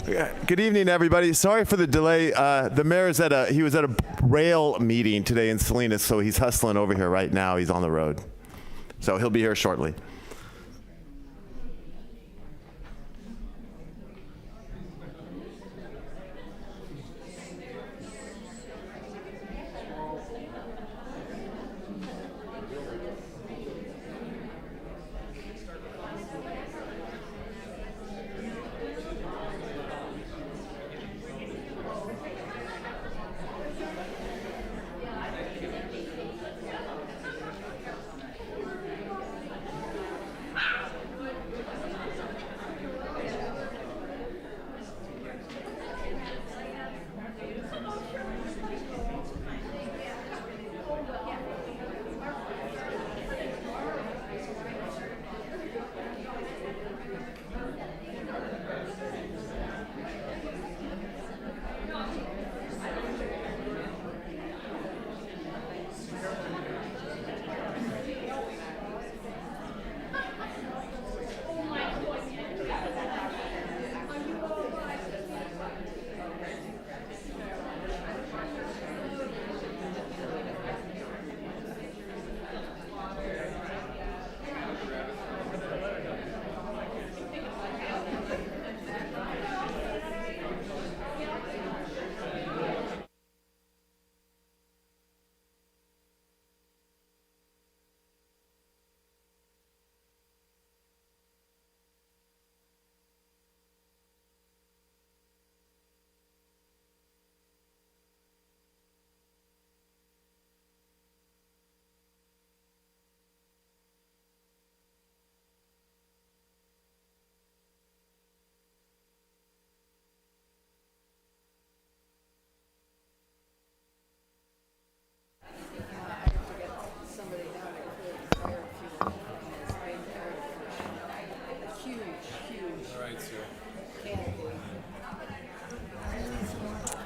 Good evening, everybody. Sorry for the delay. The mayor is he was at a rail meeting today in Salinas, so he's hustling over here right now. He's on the road. So he'll be here shortly.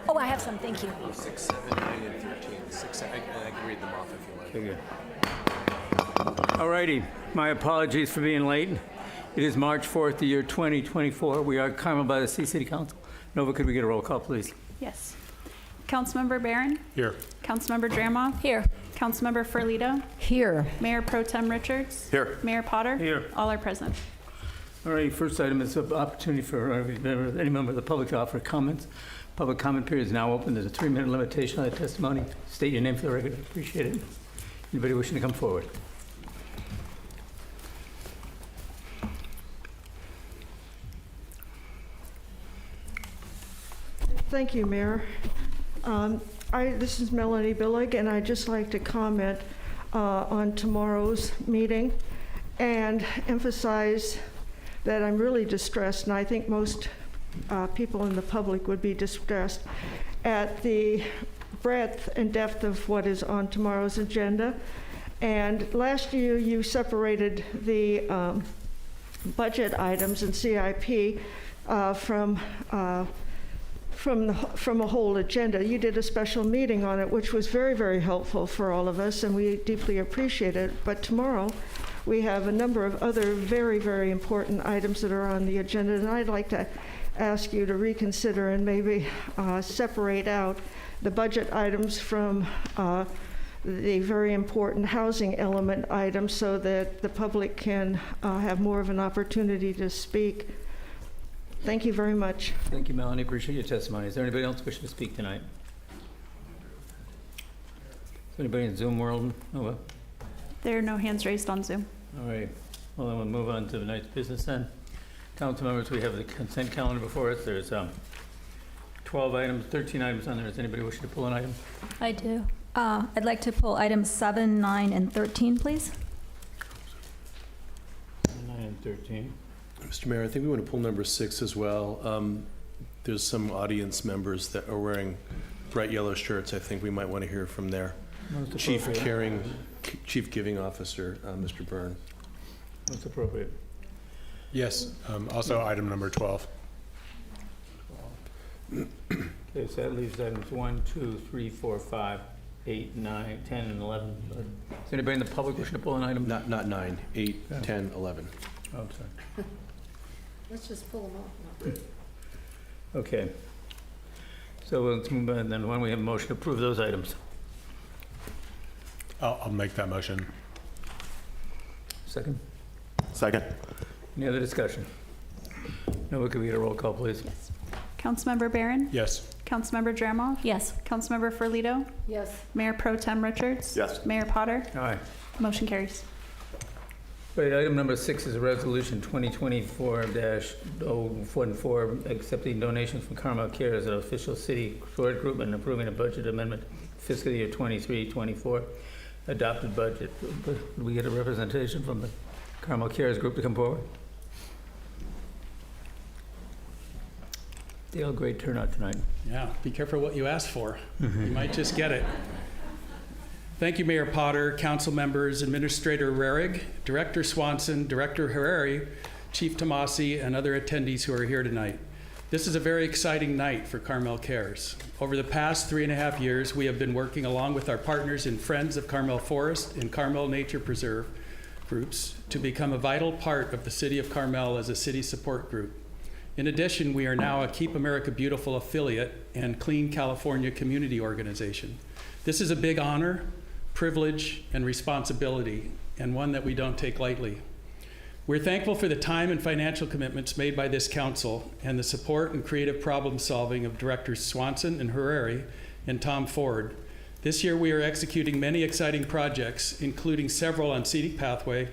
Oh, I have some, thank you. 6, 7, 9, and 13. 6, I can read them off if you like. Okay, good. All righty. My apologies for being late. It is March 4th, the year 2024. We are Carmel-by-the-Sea City Council. Nova, could we get a roll call, please? Yes. Councilmember Barron? Here. Councilmember Dramoff? Here. Councilmember Ferlito? Here. Mayor Pro Tem Richards? Here. Mayor Potter? Here. All are present. All right, first item is an opportunity for any member of the public to offer comments. Public comment period is now open. There's a 3-minute limitation on the testimony. State your name for the record. I appreciate it. Anybody wishing to come forward? Thank you, Mayor. This is Melanie Billig, and I'd just like to comment on tomorrow's meeting and emphasize that I'm really distressed, and I think most people in the public would be distressed at the breadth and depth of what is on tomorrow's agenda. And last year, you separated the budget items and CIP from a whole agenda. You did a special meeting on it, which was very, very helpful for all of us, and we deeply appreciate it. But tomorrow, we have a number of other very, very important items that are on the agenda, and I'd like to ask you to reconsider and maybe separate out the budget items from the very important housing element items so that the public can have more of an opportunity to speak. Thank you very much. Thank you, Melanie. Appreciate your testimony. Is there anybody else wishing to speak tonight? Is there anybody in Zoom world? Oh, well. There are no hands raised on Zoom. All right. Well, then we'll move on to tonight's business then. Council members, we have the consent calendar before us. There's 12 items, 13 items on there. Is anybody wishing to pull an item? I do. I'd like to pull items 7, 9, and 13, please. 9 and 13. Mr. Mayor, I think we want to pull number 6 as well. There's some audience members that are wearing bright yellow shirts. I think we might want to hear from their Chief Giving Officer, Mr. Byrne. Most appropriate. Yes, also item number 12. Okay, so that leaves items 1, 2, 3, 4, 5, 8, 9, 10, and 11. Is anybody in the public wishing to pull an item? Not 9, 8, 10, 11. Oh, I'm sorry. Let's just pull them off now. Okay. So let's move on, then why don't we have a motion to approve those items? I'll make that motion. Second? Second. Any other discussion? Noah, could we get a roll call, please? Councilmember Barron? Yes. Councilmember Dramoff? Yes. Councilmember Ferlito? Yes. Mayor Pro Tem Richards? Yes. Mayor Potter? Aye. Motion carries. Right, item number 6 is a resolution 2024-014, accepting donations from Carmel Care as an official city support group and approving a budget amendment fiscal year 23-24 adopted budget. Could we get a representation from the Carmel Cares group to come forward? Dale, great turnout tonight. Yeah, be careful what you ask for. You might just get it. Thank you, Mayor Potter, council members, Administrator Rarig, Director Swanson, Director Herreri, Chief Tomasi, and other attendees who are here tonight. This is a very exciting night for Carmel Cares. Over the past 3.5 years, we have been working along with our partners in Friends of Carmel Forest and Carmel Nature Preserve groups to become a vital part of the City of Carmel as a city support group. In addition, we are now a Keep America Beautiful affiliate and Clean California community organization. This is a big honor, privilege, and responsibility, and one that we don't take lightly. We're thankful for the time and financial commitments made by this council and the support and creative problem solving of Directors Swanson and Herreri and Tom Ford. This year we are executing many exciting projects, including several on Scenic Pathway,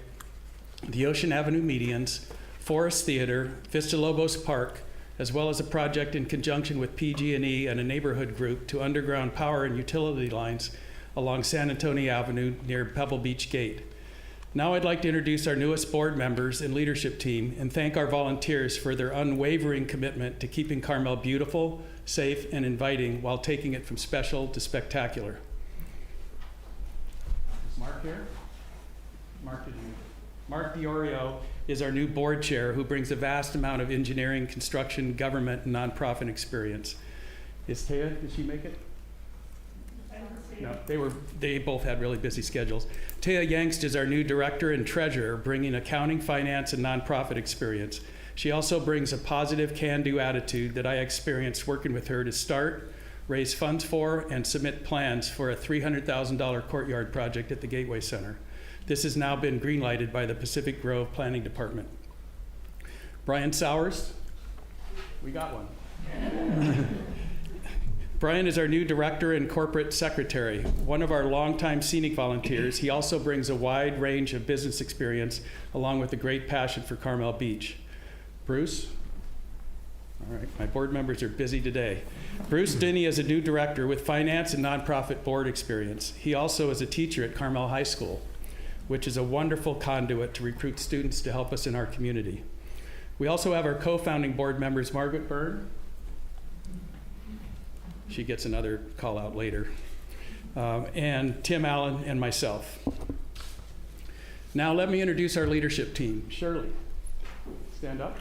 the Ocean Avenue medians, Forest Theater, Vista Lobos Park, as well as a project in conjunction with PG&E and a neighborhood group to underground power and utility lines along San Antonio Avenue near Pebble Beach Gate. Now I'd like to introduce our newest board members and leadership team and thank our volunteers for their unwavering commitment to keeping Carmel beautiful, safe, and inviting while taking it from special to spectacular. Is Mark here? Mark Diorio is our new board chair who brings a vast amount of engineering, construction, government, and nonprofit experience. Is Taya, did she make it? No, they both had really busy schedules. Taya Yangst is our new director and treasurer, bringing accounting, finance, and nonprofit experience. She also brings a positive can-do attitude that I experienced working with her to start, raise funds for, and submit plans for a $300,000 courtyard project at the Gateway Center. This has now been greenlighted by the Pacific Grove Planning Department. Brian Sowers, we got one. Brian is our new director and corporate secretary, one of our longtime scenic volunteers. He also brings a wide range of business experience along with a great passion for Carmel Beach. Bruce? All right, my board members are busy today. Bruce Denny is a new director with finance and nonprofit board experience. He also is a teacher at Carmel High School, which is a wonderful conduit to recruit students to help us in our community. We also have our co-founding board members, Margaret Byrne. She gets another call out later. And Tim Allen and myself. Now let me introduce our leadership team. Shirley, stand up.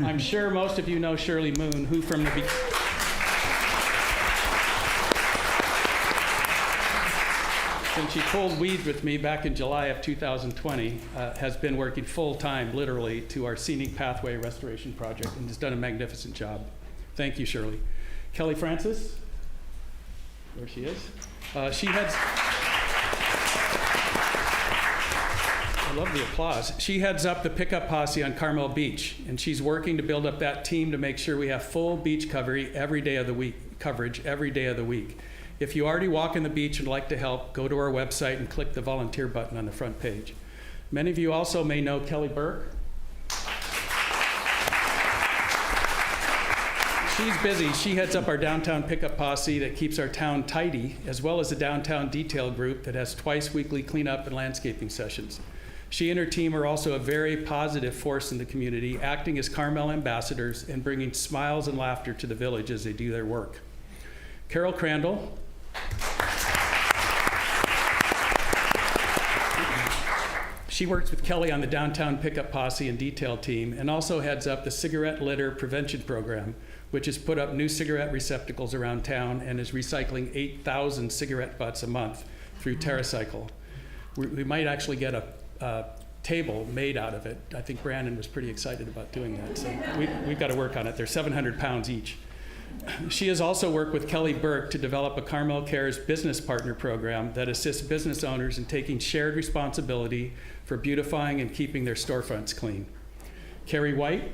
I'm sure most of you know Shirley Moon, who from the since she pulled weeds with me back in July of 2020, has been working full-time, literally, to our Scenic Pathway Restoration Project and has done a magnificent job. Thank you, Shirley. Kelly Francis, there she is. She heads, I love the applause. She heads up the pickup posse on Carmel Beach, and she's working to build up that team to make sure we have full beach coverage every day of the week. If you already walk on the beach and would like to help, go to our website and click the volunteer button on the front page. Many of you also may know Kelly Burke. She's busy. She heads up our downtown pickup posse that keeps our town tidy, as well as a downtown detail group that has twice weekly cleanup and landscaping sessions. She and her team are also a very positive force in the community, acting as Carmel ambassadors and bringing smiles and laughter to the village as they do their work. Carol Crandall. She works with Kelly on the downtown pickup posse and detail team and also heads up the cigarette litter prevention program, which has put up new cigarette receptacles around town and is recycling 8,000 cigarette butts a month through TerraCycle. We might actually get a table made out of it. I think Brandon was pretty excited about doing that, so we've got to work on it. They're 700 pounds each. She has also worked with Kelly Burke to develop a Carmel Cares business partner program that assists business owners in taking shared responsibility for beautifying and keeping their storefronts clean. Carrie White,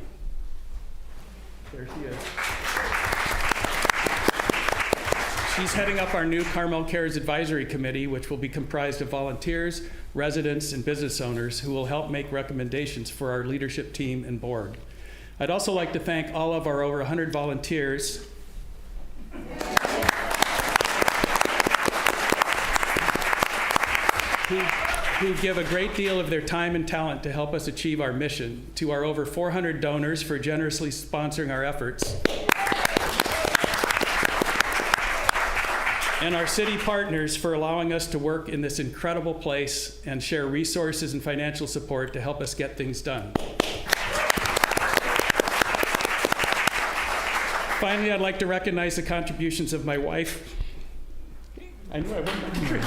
there she is. She's heading up our new Carmel Cares Advisory Committee, which will be comprised of volunteers, residents, and business owners who will help make recommendations for our leadership team and board. I'd also like to thank all of our over 100 volunteers who give a great deal of their time and talent to help us achieve our mission, to our over 400 donors for generously sponsoring our efforts, and our city partners for allowing us to work in this incredible place and share resources and financial support to help us get things done. Finally, I'd like to recognize the contributions of my wife. I knew I wouldn't.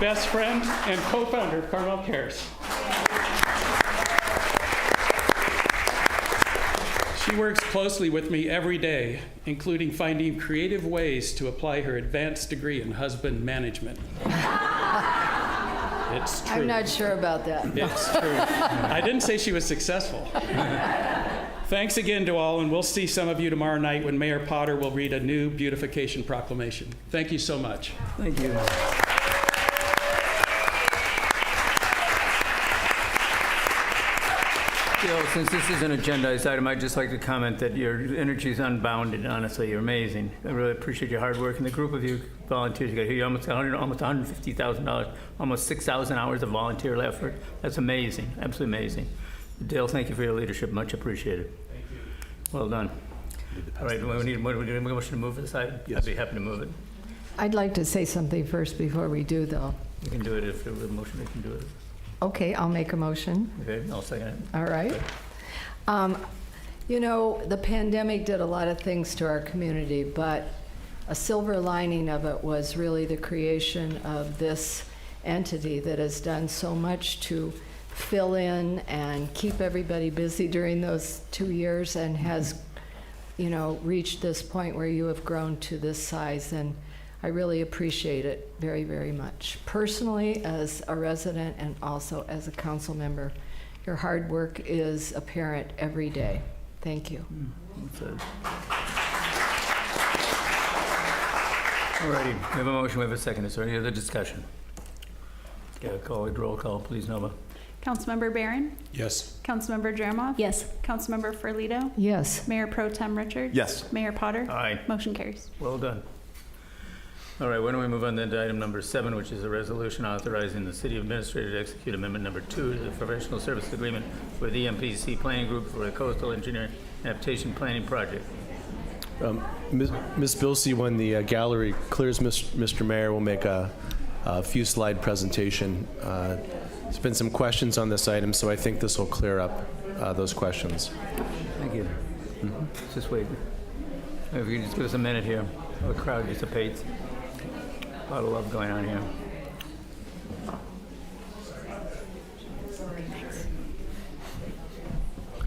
Best friend and co-founder of Carmel Cares. She works closely with me every day, including finding creative ways to apply her advanced degree in husband management. It's true. I'm not sure about that. It's true. I didn't say she was successful. Thanks again to all, and we'll see some of you tomorrow night when Mayor Potter will read a new beautification proclamation. Thank you so much. Thank you. Since this is an agendized item, I'd just like to comment that your energy is unbounded. Honestly, you're amazing. I really appreciate your hard work and the group of you volunteers. You got here almost $150,000, almost 6,000 hours of volunteer effort. That's amazing, absolutely amazing. Dale, thank you for your leadership. Much appreciated. Thank you. Well done. All right, we need a motion to move this item? Yes. I'd be happy to move it. I'd like to say something first before we do, though. We can do it if there's a motion. We can do it. Okay, I'll make a motion. Okay, I'll second it. All right. You know, the pandemic did a lot of things to our community, but a silver lining of it was really the creation of this entity that has done so much to fill in and keep everybody busy during those 2 years, and has, you know, reached this point where you have grown to this size. And I really appreciate it very, very much. Personally, as a resident and also as a council member, your hard work is apparent every day. Thank you. All righty, we have a motion, we have a second. Is there any other discussion? Okay, roll call, please, Nova. Councilmember Barron? Yes. Councilmember Jeremoff? Yes. Councilmember Ferlito? Yes. Mayor Pro Tem Richards? Yes. Mayor Potter? Aye. Motion carries. Well done. All right, why don't we move on then to item number 7, which is a resolution authorizing the city administrator to execute amendment number 2 to the professional service agreement with EMPC Planning Group for the Coastal Engineering Adaptation Planning Project. Ms. Bilsey, when the gallery clears, Mr. Mayor will make a few slide presentation. There's been some questions on this item, so I think this will clear up those questions. Thank you. Let's just wait. If you could just give us a minute here, the crowd dissipates. A lot of love going on here.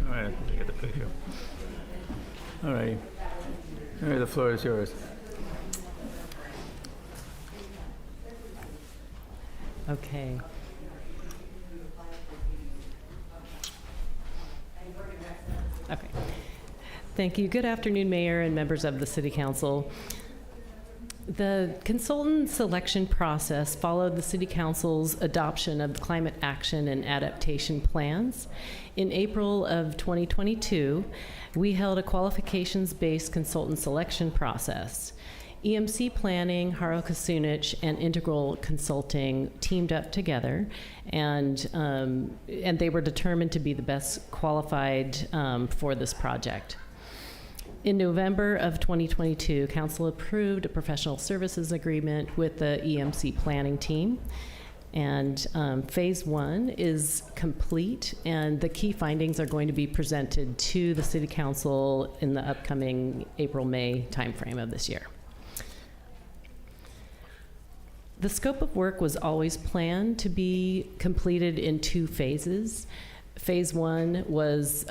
All right, I get the picture. All righty. All right, the floor is yours. Okay. Okay. Thank you. Good afternoon, Mayor and members of the City Council. The consultant selection process followed the City Council's adoption of the Climate Action and Adaptation Plans. In April of 2022, we held a qualifications-based consultant selection process. EMC Planning, Haro Kasunich, and Integral Consulting teamed up together, and they were determined to be the best qualified for this project. In November of 2022, Council approved a professional services agreement with the EMC planning team. And phase 1 is complete, and the key findings are going to be presented to the City Council in the upcoming April-May timeframe of this year. The scope of work was always planned to be completed in 2 phases. Phase 1 was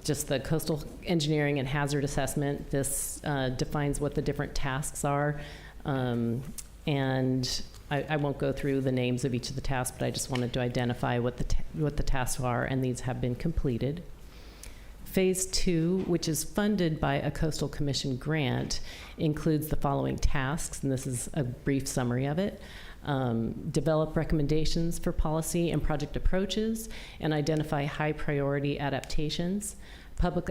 just the coastal engineering and hazard assessment. This defines what the different tasks are. And I won't go through the names of each of the tasks, but I just wanted to identify what the tasks are, and these have been completed. Phase 2, which is funded by a Coastal Commission grant, includes the following tasks, and this is a brief summary of it. Develop recommendations for policy and project approaches, and identify high priority adaptations, public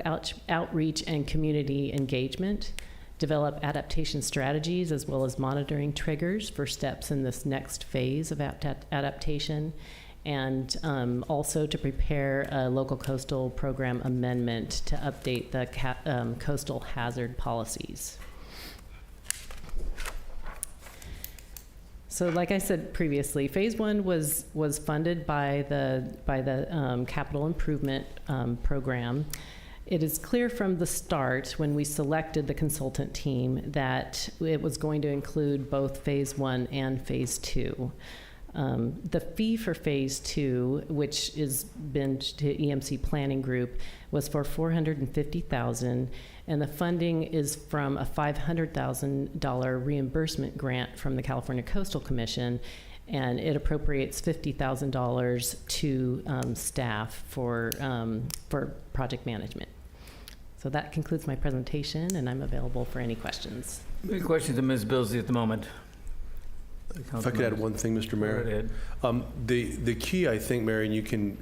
outreach and community engagement, develop adaptation strategies as well as monitoring triggers for steps in this next phase of adaptation, and also to prepare a local coastal program amendment to update the coastal hazard policies. So like I said previously, phase 1 was funded by the capital improvement program. It is clear from the start when we selected the consultant team that it was going to include both phase 1 and phase 2. The fee for phase 2, which has been to EMC Planning Group, was for $450,000, and the funding is from a $500,000 reimbursement grant from the California Coastal Commission, and it appropriates $50,000 to staff for project management. So that concludes my presentation, and I'm available for any questions. Any questions to Ms. Billsy at the moment? If I could add one thing, Mr. Mayor. The key, I think, Mary, and you can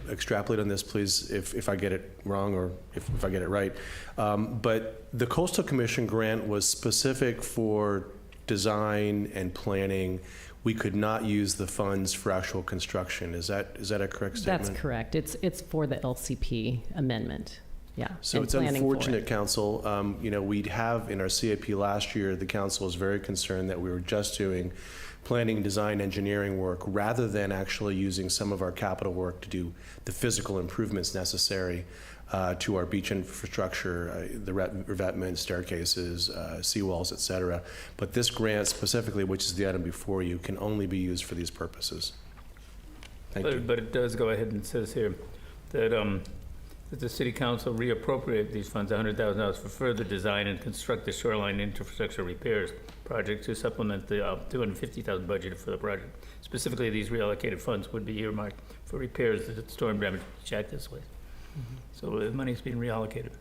extrapolate on this, please, if I get it wrong or if I get it right. But the Coastal Commission grant was specific for design and planning. We could not use the funds for actual construction. Is that a correct statement? That's correct. It's for the LCP amendment. Yeah. So it's unfortunate, Council. We'd have in our CIP last year, the Council was very concerned that we were just doing planning, design, engineering work rather than actually using some of our capital work to do the physical improvements necessary to our beach infrastructure, the revetment, staircases, seawalls, et cetera. But this grant specifically, which is the item before you, can only be used for these purposes. Thank you. But it does go ahead and says here that the City Council reappropriate these funds, $100,000, for further design and construct the shoreline infrastructure repairs project to supplement the $250,000 budgeted for the project. Specifically, these reallocated funds would be earmarked for repairs that storm damage Jack this way. So the money's being reallocated.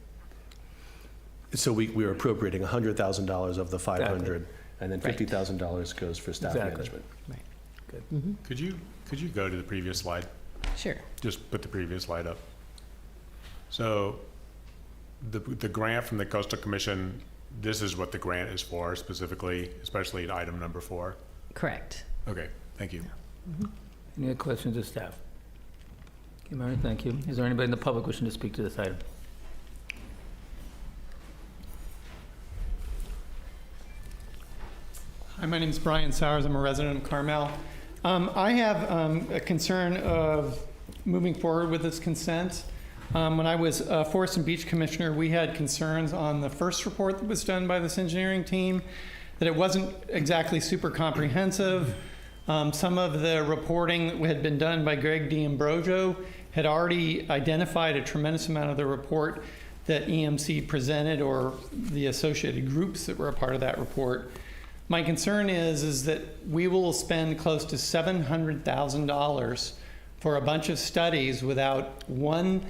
So we are appropriating $100,000 of the 500, Exactly. and then Right. $50,000 goes for staff Exactly. management. Right. Good. Mm-hmm. Could you go to the previous slide? Sure. Just put the previous slide up. So the grant from the Coastal Commission, this is what the grant is for specifically, especially in item number 4? Correct. Okay, thank you. Any other questions of staff? Okay, Mary, thank you. Is there anybody in the public wishing to speak to this item? Hi, my name is Brian Sowers. I'm a resident of Carmel. I have a concern of moving forward with this consent. When I was Forest and Beach Commissioner, we had concerns on the first report that was done by this engineering team, that it wasn't exactly super comprehensive. Some of the reporting that had been done by Greg D'Ambrosio had already identified a tremendous amount of the report that EMC presented or the associated groups that were a part of that report. My concern is that we will spend close to $700,000 for a bunch of studies without one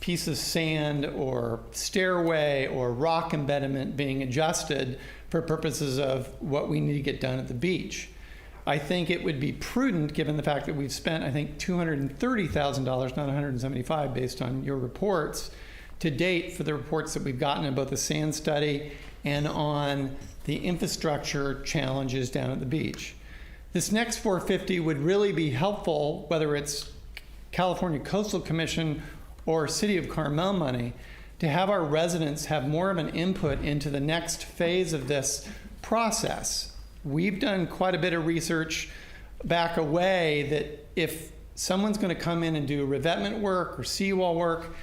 piece of sand or stairway or rock embedment being adjusted for purposes of what we need to get done at the beach. I think it would be prudent, given the fact that we've spent, I think, $230,000, not $175,000, based on your reports, to date for the reports that we've gotten on both the sand study and on the infrastructure challenges down at the beach. This next $450,000 would really be helpful, whether it's California Coastal Commission or City of Carmel money, to have our residents have more of an input into the next phase of this process. We've done quite a bit of research back away that if someone's going to come in and do revetment work or seawall work,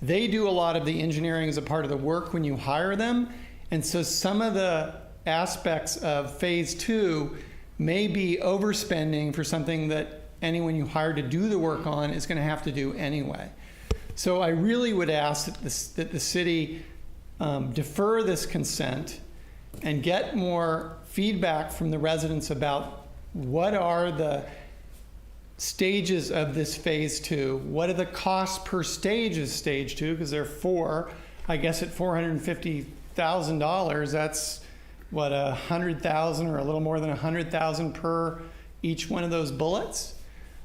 they do a lot of the engineering as a part of the work when you hire them. And so some of the aspects of phase 2 may be overspending for something that anyone you hire to do the work on is going to have to do anyway. So I really would ask that the city defer this consent and get more feedback from the residents about what are the stages of this phase 2, what are the costs per stage of stage 2, because there are 4. I guess at $450,000, that's what, $100,000 or a little more than $100,000 per each one of those bullets.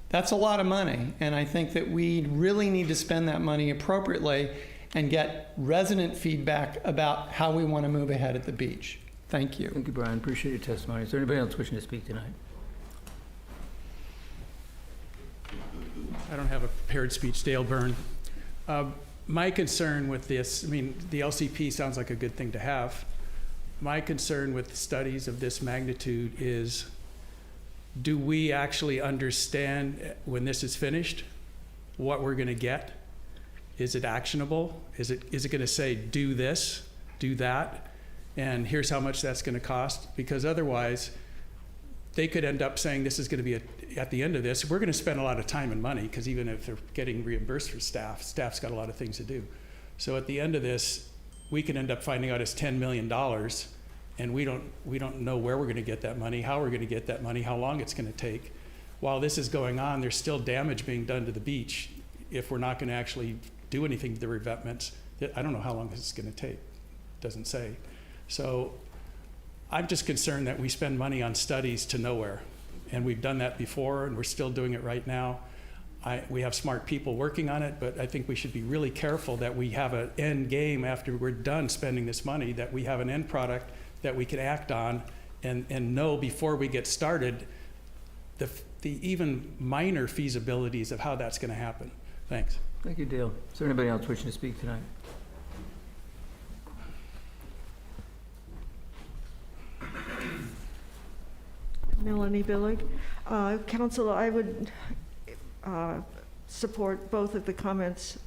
That's a lot of money, and I think that we really need to spend that money appropriately and get resident feedback about how we want to move ahead at the beach. Thank you. Thank you, Brian. Appreciate your testimony. Is there anybody else wishing to speak tonight? I don't have a prepared speech. Dale Byrne. My concern with this, I mean, the LCP sounds like a good thing to have. My concern with studies of this magnitude is, do we actually understand when this is finished what we're going to get? Is it actionable? Is it going to say, do this, do that, and here's how much that's going to cost? Because otherwise, they could end up saying this is going to be, at the end of this, we're going to spend a lot of time and money, because even if they're getting reimbursed for staff's got a lot of things to do. So at the end of this, we can end up finding out it's $10 million, and we don't know where we're going to get that money, how we're going to get that money, how long it's going to take. While this is going on, there's still damage being done to the beach if we're not going to actually do anything to the revetments. I don't know how long this is going to take. It doesn't say. So I'm just concerned that we spend money on studies to nowhere. And we've done that before, and we're still doing it right now. We have smart people working on it, but I think we should be really careful that we have an end game after we're done spending this money, that we have an end product that we can act on and know before we get started the even minor feasibilities of how that's going to happen. Thanks. Thank you, Dale. Is there anybody else wishing to speak tonight? Melanie Billig. Council, I would support both of the comments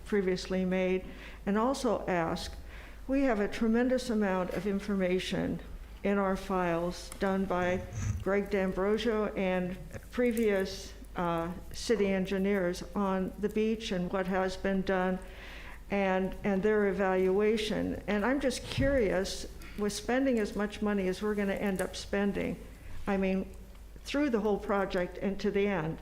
previously made, and also ask, we have a tremendous amount of information in our files done by Greg D'Ambrosio and previous city engineers on the beach and what has been done and their evaluation. And I'm just curious, with spending as much money as we're going to end up spending, I mean, through the whole project and to the end,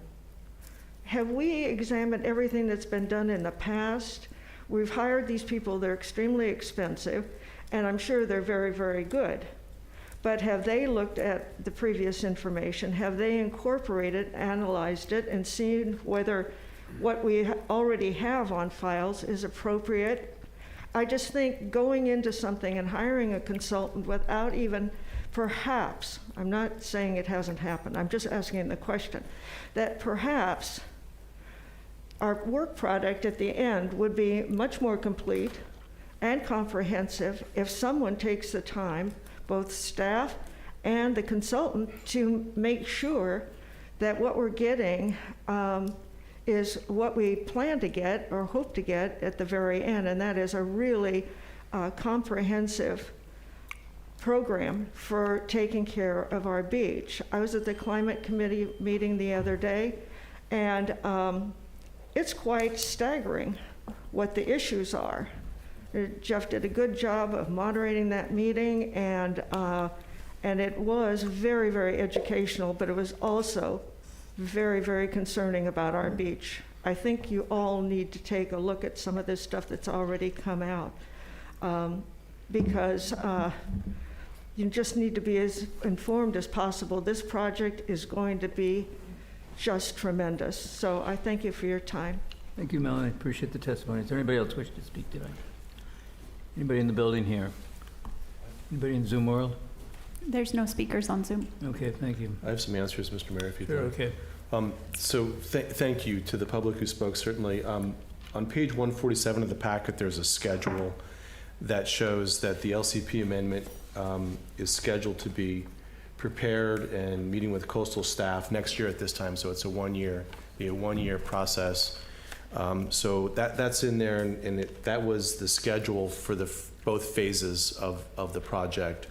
have we examined everything that's been done in the past? We've hired these people, they're extremely expensive, and I'm sure they're very, very good. But have they looked at the previous information? Have they incorporated, analyzed it, and seen whether what we already have on files is appropriate? I just think going into something and hiring a consultant without even perhaps, I'm not saying it hasn't happened, I'm just asking the question, that perhaps our work product at the end would be much more complete and comprehensive if someone takes the time, both staff and the consultant, to make sure that what we're getting is what we plan to get or hope to get at the very end, and that is a really comprehensive program for taking care of our beach. I was at the Climate Committee meeting the other day, and it's quite staggering what the issues are. Jeff did a good job of moderating that meeting, and it was very, very educational, but it was also very, very concerning about our beach. I think you all need to take a look at some of this stuff that's already come out, because you just need to be as informed as possible. This project is going to be just tremendous. So I thank you for your time. Thank you, Melanie. Appreciate the testimony. Is there anybody else wishing to speak tonight? Anybody in the building here? Anybody in Zoom world? There's no speakers on Zoom. Okay, thank you. I have some answers, Mr. Mayor, if you'd Sure, like. okay. So thank you to the public who spoke, certainly. On page 147 of the packet, there's a schedule that shows that the LCP amendment is scheduled to be prepared and meeting with coastal staff next year at this time, so it's a one-year process. So that's in there, and that was the schedule for both phases of the project.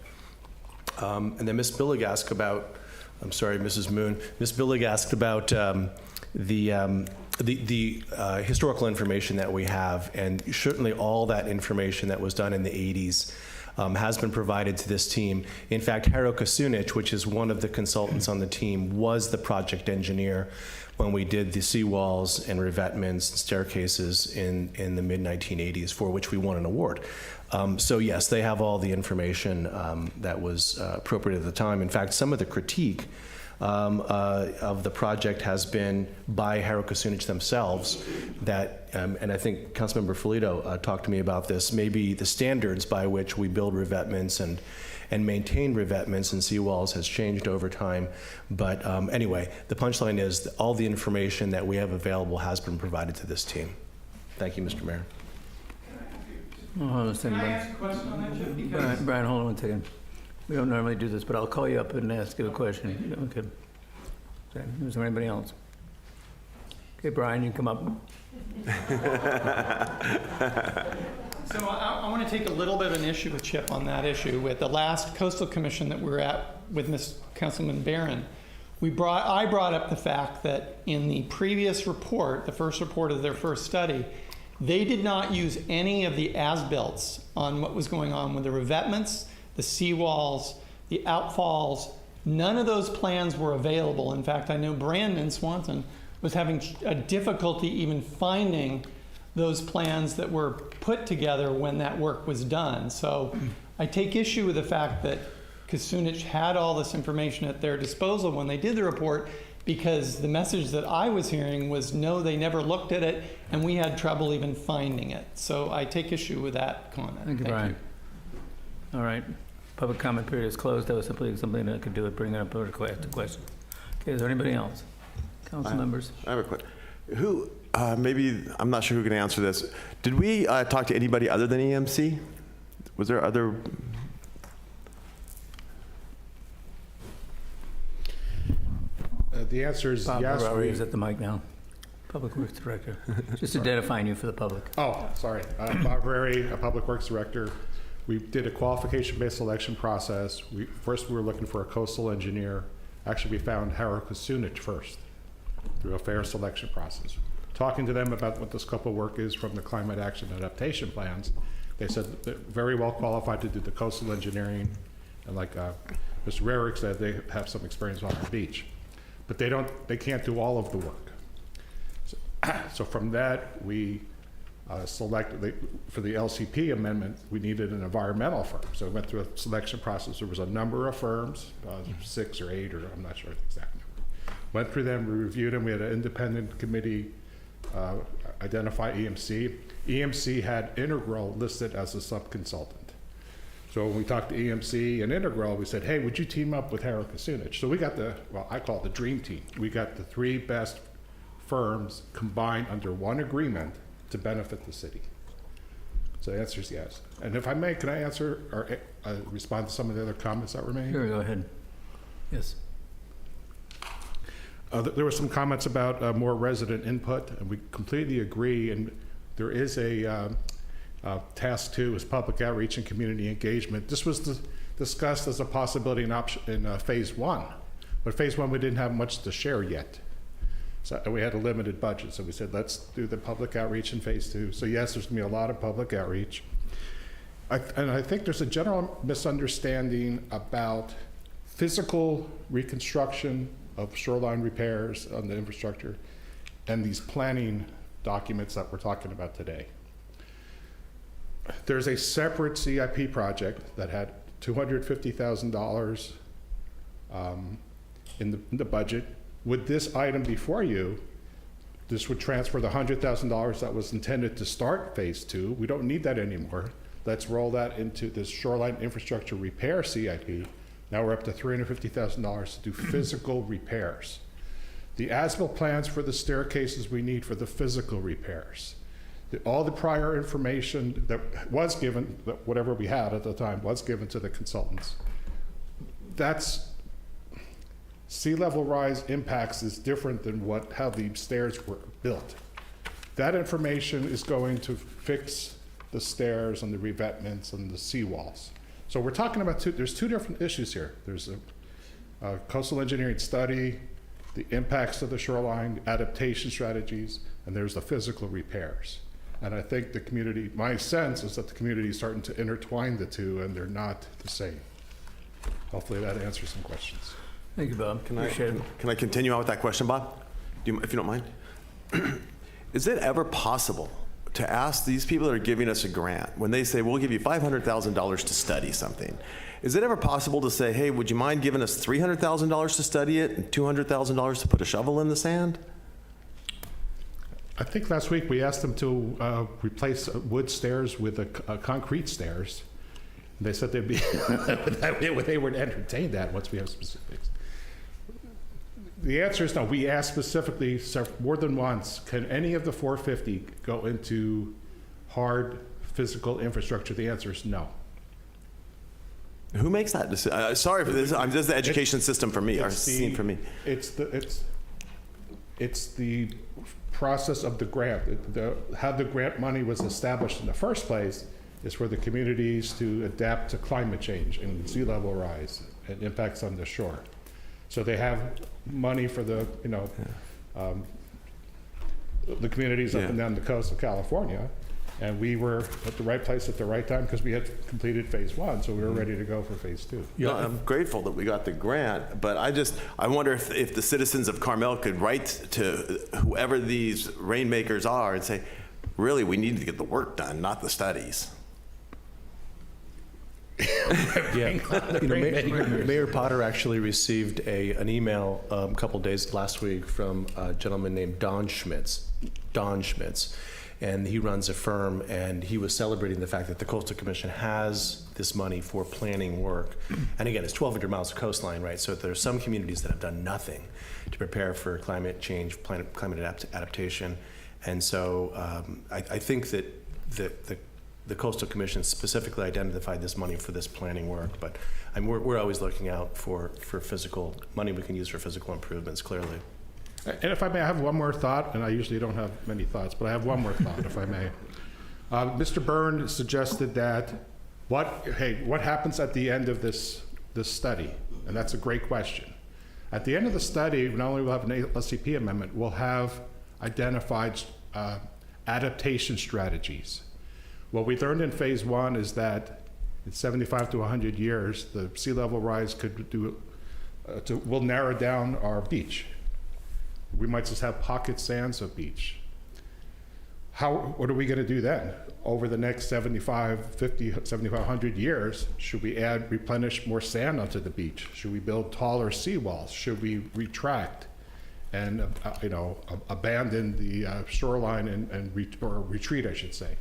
And then Ms. Billig asked about I'm sorry, Mrs. Moon. Ms. Billig asked about the historical information that we have, and certainly all that information that was done in the 80s has been provided to this team. In fact, Haro Kasunich, which is one of the consultants on the team, was the project engineer when we did the seawalls and revetments and staircases in the mid-1980s, for which we won an award. So yes, they have all the information that was appropriate at the time. In fact, some of the critique of the project has been by Haro Kasunich themselves, that, and I think Councilmember Filito talked to me about this, maybe the standards by which we build revetments and maintain revetments and seawalls has changed over time. But anyway, the punchline is that all the information that we have available has been provided to this team. Thank you, Mr. Mayor. Hold on a second, Can I ask a question on that, Chip? Because Brian, hold on one second. We don't normally do this, but I'll call you up and ask you a question. Okay. Okay. Is there anybody else? Okay, Brian, you can come up. So I want to take a little bit of an issue with Chip on that issue. With the last Coastal Commission that we were at with Ms. Councilman Barron, I brought up the fact that in the previous report, the first report of their first study, they did not use any of the as-builts on what was going on with the revetments, the seawalls, the outfalls. None of those plans were available. In fact, I know Brandon Swanson was having a difficulty even finding those plans that were put together when that work was done. So I take issue with the fact that Kasunich had all this information at their disposal when they did the report, because the message that I was hearing was, no, they never looked at it, and we had trouble even finding it. So I take issue with that comment. Thank you, Brian. All right. Public comment period is closed. That was simply something that I could do it, bring it up or ask a question. Okay, is there anybody else? Council members? I have a question. Who, maybe, I'm not sure who can answer this. Did we talk to anybody other than EMC? Was there other? The answer is Bob yes. Ferrari is at the mic now. Public Works Director. Just identifying you for the public. Oh, sorry. Bob Ferrari, a Public Works Director. We did a qualification-based selection process. First, we were looking for a coastal engineer. Actually, we found Haro Kasunich first through a fair selection process. Talking to them about what the scope of work is from the climate action adaptation plans, they said they're very well qualified to do the coastal engineering. And like Mr. Rarick said, they have some experience on the beach. But they can't do all of the work. So from that, we selected, for the LCP amendment, we needed an environmental firm. So we went through a selection process. There was a number of firms, 6 or 8, or I'm not sure the exact number. Went through them, we reviewed them. We had an independent committee identify EMC. EMC had Integral listed as a sub-consultant. So when we talked to EMC and Integral, we said, hey, would you team up with Haro Kasunich? So we got well, I call it the dream team. We got the 3 best firms combined under one agreement to benefit the city. So the answer is yes. And if I may, can I answer or respond to some of the other comments that were made? Sure, go ahead. Yes. There were some comments about more resident input, and we completely agree. And there is a task 2 is public outreach and community engagement. This was discussed as a possibility and option in phase 1, but phase 1 we didn't have much to share yet. So we had a limited budget, so we said let's do the public outreach in phase 2. So yes, there's gonna be a lot of public outreach. And I think there's a general misunderstanding about physical reconstruction of shoreline repairs on the infrastructure and these planning documents that we're talking about today. There's a separate CIP project that had $250,000 in the budget. With this item before you, this would transfer the $100,000 that was intended to start phase 2. We don't need that anymore. Let's roll that into this shoreline infrastructure repair CIP. Now we're up to $350,000 to do physical repairs. The as-built plans for the staircases we need for the physical repairs. All the prior information that was given, whatever we had at the time, was given to the consultants. That's sea level rise impacts is different than how the stairs were built. That information is going to fix the stairs and the revetments and the seawalls. So we're talking about there's 2 different issues here. There's coastal engineering study, the impacts of the shoreline, adaptation strategies, and there's the physical repairs. And I think the community, my sense is that the community is starting to intertwine the two, and they're not the same. Hopefully that answers some questions. Thank you, Bob. Appreciate it. Can I continue on with that question, Bob? If you don't mind? Is it ever possible to ask these people that are giving us a grant, when they say, we'll give you $500,000 to study something, is it ever possible to say, hey, would you mind giving us $300,000 to study it and $200,000 to put a shovel in the sand? I think last week we asked them to replace wood stairs with concrete stairs. And they said they'd be, they would entertain that once we have specifics. The answer is no. We asked specifically more than once, can any of the 450 go into hard physical infrastructure? The answer is no. Who makes that decision? Sorry for this. I'm just the education system for me, or scene for me. It's the process of the grant. How the grant money was established in the first place is for the communities to adapt to climate change and sea level rise and impacts on the shore. So they have money for the, the communities up and down the coast of California. And we were at the right place at the right time because we had completed phase 1, so we were ready to go for phase 2. Yeah, I'm grateful that we got the grant, but I wonder if the citizens of Carmel could write to whoever these rainmakers are and say, really, we need to get the work done, not the studies. Yeah, Mayor Potter actually received an email a couple days last week from a gentleman named Don Schmitz, and he runs a firm, and he was celebrating the fact that the Coastal Commission has this money for planning work. And again, it's 1,200 miles of coastline, right? So there are some communities that have done nothing to prepare for climate change, climate adaptation. And so I think that the Coastal Commission specifically identified this money for this planning work, but we're always looking out for physical money we can use for physical improvements, clearly. And if I may, I have one more thought, and I usually don't have many thoughts, but I have one more thought, if I may. Mr. Byrne suggested that what happens at the end of this study? And that's a great question. At the end of the study, not only will have an LCP amendment, we'll have identified adaptation strategies. What we learned in phase 1 is that in 75 to 100 years, the sea level rise will narrow down our beach. We might just have pocket sands of beach. What are we going to do then? Over the next 7,500 years, should we replenish more sand onto the beach? Should we build taller seawalls? Should we retract and abandon the shoreline or retreat, I should say?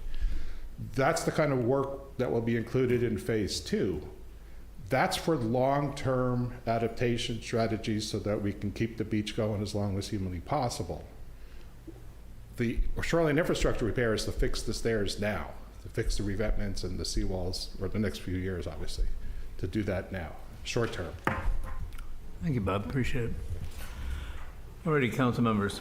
That's the kind of work that will be included in phase 2. That's for long-term adaptation strategies so that we can keep the beach going as long as humanly possible. The shoreline infrastructure repair is to fix the stairs now, to fix the revetments and the seawalls, or the next few years, obviously, to do that now, short term. Thank you, Bob. Appreciate it. Alrighty, council members.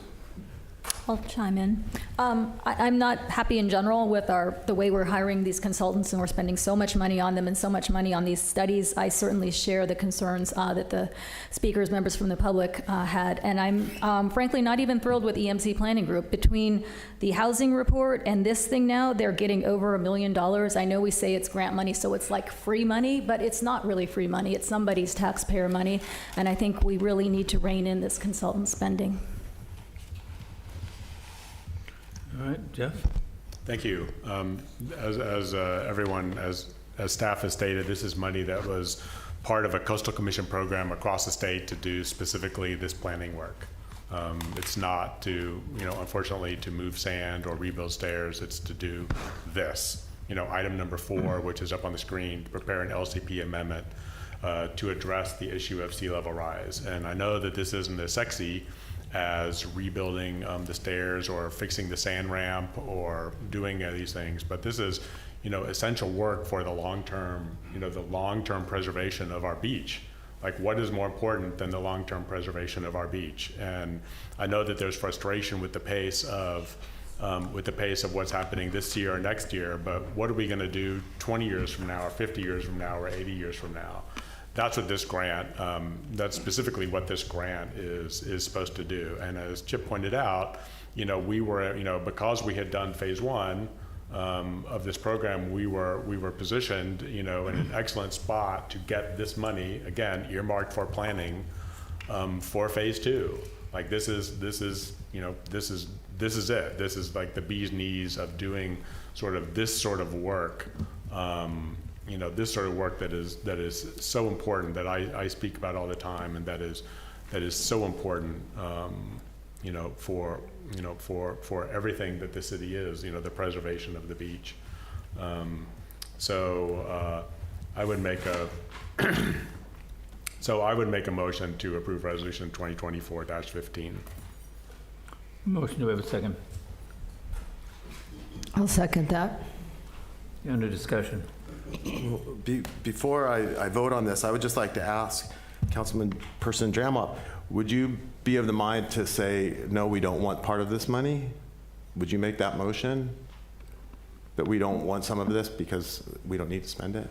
I'll chime in. I'm not happy in general with the way we're hiring these consultants, and we're spending so much money on them and so much money on these studies. I certainly share the concerns that the speakers, members from the public had, and I'm frankly not even thrilled with EMC Planning Group. Between the housing report and this thing now, they're getting over $1 million. I know we say it's grant money, so it's like free money, but it's not really free money. It's somebody's taxpayer money, and I think we really need to rein in this consultant spending. All right, Jeff? Thank you. As everyone, as staff has stated, this is money that was part of a Coastal Commission program across the state to do specifically this planning work. It's not to, unfortunately, to move sand or rebuild stairs. It's to do this. Item number 4, which is up on the screen, to prepare an LCP amendment to address the issue of sea level rise. And I know that this isn't as sexy as rebuilding the stairs or fixing the sand ramp or doing these things, but this is, essential work for the long-term, the long-term preservation of our beach. Like, what is more important than the long-term preservation of our beach? And I know that there's frustration with the pace of what's happening this year or next year, but what are we going to do 20 years from now, or 50 years from now, or 80 years from now? that's what this grant, that's specifically what this grant is supposed to do. And as Chip pointed out, we were, because we had done phase one of this program, we were positioned, in an excellent spot to get this money, again, earmarked for planning for phase two. Like this is it. This is like the bee's knees of doing this sort of work. This sort of work that is so important, that I speak about all the time, and that is so important, for everything that the city is, the preservation of the beach. So I would make a motion to approve resolution 2024-15. Motion, do we have a second? I'll second that. Under discussion. Before I vote on this, I would just like to ask Councilman Person Dramop, would you be of the mind to say, no, we don't want part of this money? Would you make that motion? That we don't want some of this because we don't need to spend it?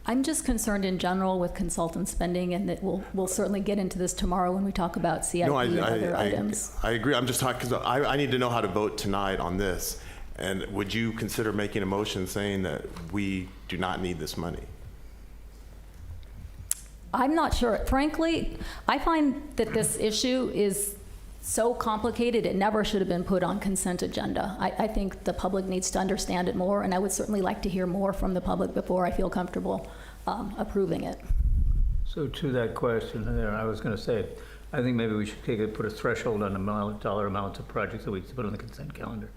I'm just concerned in general with consultant spending, and that we'll certainly get into this tomorrow when we talk about CIP and other items. I agree. I'm just talking, because I need to know how to vote tonight on this. And would you consider making a motion saying that we do not need this money? I'm not sure. Frankly, I find that this issue is so complicated, it never should have been put on consent agenda. I think the public needs to understand it more, and I would certainly like to hear more from the public before I feel comfortable approving it. So to that question there, I was going to say, I think maybe we should put a threshold on the dollar amounts of projects that we put on the consent calendar.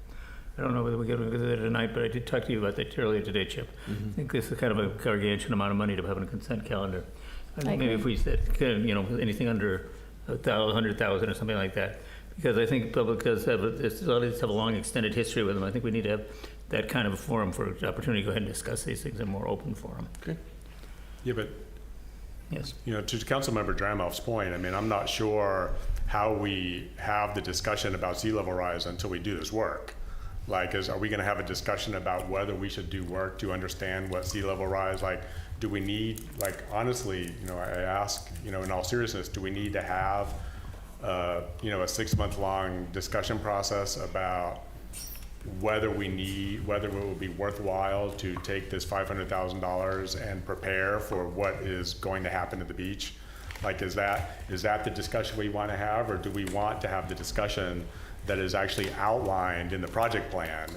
I don't know whether we get into that tonight, but I did talk to you about that earlier today, Chip. I think this is kind of a gargantuan amount of money to have on a consent calendar. I think maybe if we said, anything under 100,000 or something like that, because I think public does have a long extended history with them. I think we need to have that kind of a forum for opportunity to go ahead and discuss these things in a more open forum. Okay. Yeah, but yes, to Councilmember Dramoff's point, I mean, I'm not sure how we have the discussion about sea level rise until we do this work. Like, are we going to have a discussion about whether we should do work to understand what sea level rise? Like, do we need, honestly, I ask, in all seriousness, do we need to have, a 6-month-long discussion process about whether it will be worthwhile to take this $500,000 and prepare for what is going to happen at the beach? Like, is that the discussion we want to have, or do we want to have the discussion that is actually outlined in the project plan,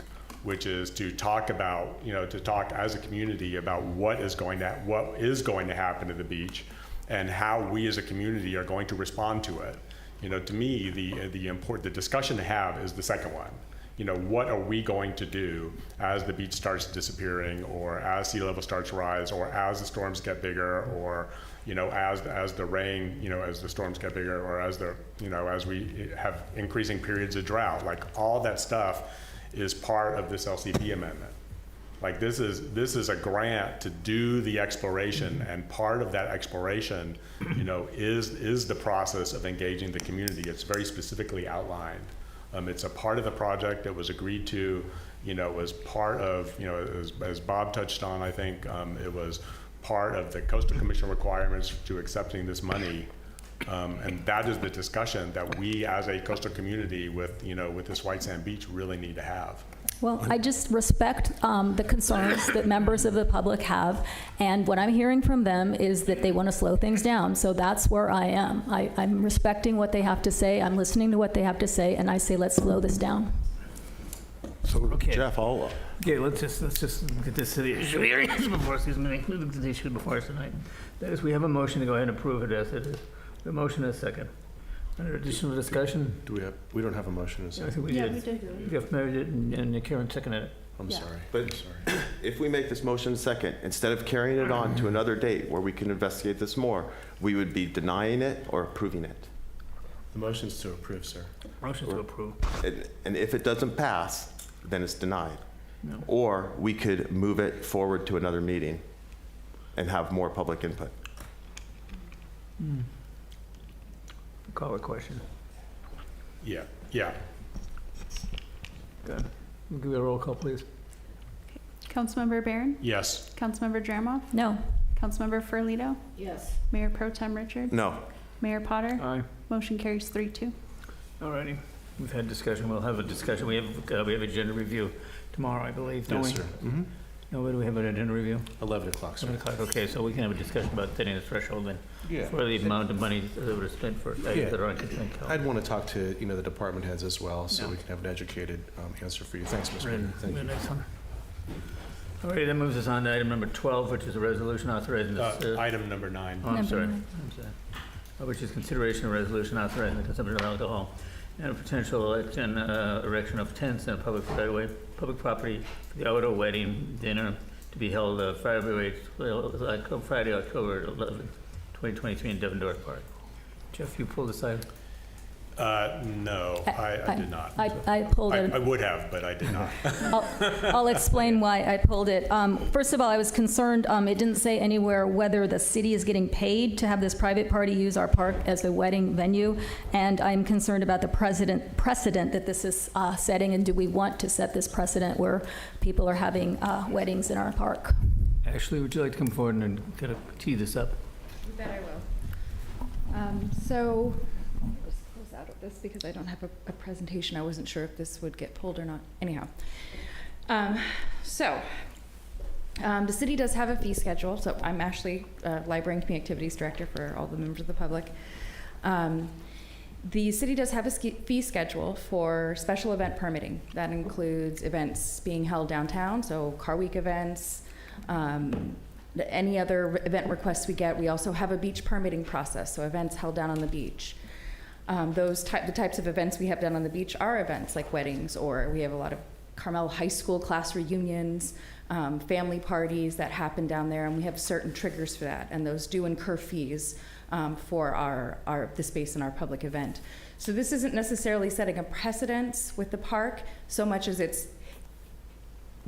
which is to talk about, to talk as a community about what is going to happen to the beach, and how we as a community are going to respond to it. To me, the discussion to have is the second one. What are we going to do as the beach starts disappearing, or as sea level starts to rise, or as the storms get bigger, or as the rain, as the storms get bigger, or as we have increasing periods of drought. Like, all that stuff is part of this LCP amendment. Like, this is a grant to do the exploration, and part of that exploration, is the process of engaging the community. It's very specifically outlined. It's a part of the project that was agreed to, was part of, as Bob touched on, I think, it was part of the Coastal Commission requirements to accepting this money. And that is the discussion that we as a coastal community with this white sand beach really need to have. Well, I just respect the concerns that members of the public have, and what I'm hearing from them is that they want to slow things down. So that's where I am. I'm respecting what they have to say, I'm listening to what they have to say, and I say let's slow this down. So, okay. Jeff, Okay, let's just get this to the issue here before the issue before us tonight. That is, we have a motion to go ahead and approve it as it is. The motion is second. Under additional discussion? We don't have a motion, is I it? think we did. Jeff made it and Karen seconded it. I'm sorry. But if we make this motion second, instead of carrying it on to another date where we can investigate this more, we would be denying it or approving it. The motion's to approve, sir. Motion to approve. And if it doesn't pass, then it's denied. No. Or we could move it forward to another meeting and have more public input. Call a question. Yeah. Good. We'll give you a roll call, please. Councilmember Barron? Yes. Councilmember Dramoff? No. Councilmember Ferlito, Yes. Mayor Pro Tem Richards, No. Mayor Potter. Aye. Motion carries 3-2. Alrighty, we've had discussion, we'll have a discussion. We have agenda review tomorrow, I believe, don't we? Yes, sir. Mhm. No, when do we have an agenda review? 11 o'clock, sir. 7 o'clock, okay, so we can have a discussion about setting the threshold then Yeah. for the amount of money that we're spent for items that are on consent calendar. I'd want to talk to, the department heads as well, so we can have an educated answer for you. Thanks, Mr. Mayor. Thank you. Next one. Alrighty, that moves us on to item number 12, which is a resolution authorizing the... Item number 9. Oh, I'm Number sorry. 9. I'm sorry. Which is consideration of resolution authorizing the consumption of alcohol and a potential erection of tents in a public right-of-way, public property for the auto wedding dinner to be held Friday, October 11, 2023 in Devendorf Park. Jeff, you pulled this item? No, I did not. I pulled it. I would have, but I did not. I'll explain why I pulled it. First of all, I was concerned, it didn't say anywhere whether the city is getting paid to have this private party use our park as a wedding venue, and I'm concerned about the precedent that this is setting, and do we want to set this precedent where people are having weddings in our park? Ashley, would you like to come forward and kind of tee this up? You bet I will. So, I'll just close out of this because I don't have a presentation. I wasn't sure if this would get pulled or not. Anyhow. The city does have a fee schedule. So I'm Ashley, Library and Community Activities Director for all the members of the public. The city does have a fee schedule for special event permitting. That includes events being held downtown, so Car Week events, any other event requests we get. We also have a beach permitting process, so events held down on the beach. The types of events we have done on the beach are events like weddings, or we have a lot of Carmel High School class reunions, family parties that happen down there, and we have certain triggers for that, and those do incur fees for the space in our public event. So this isn't necessarily setting a precedence with the park so much as it's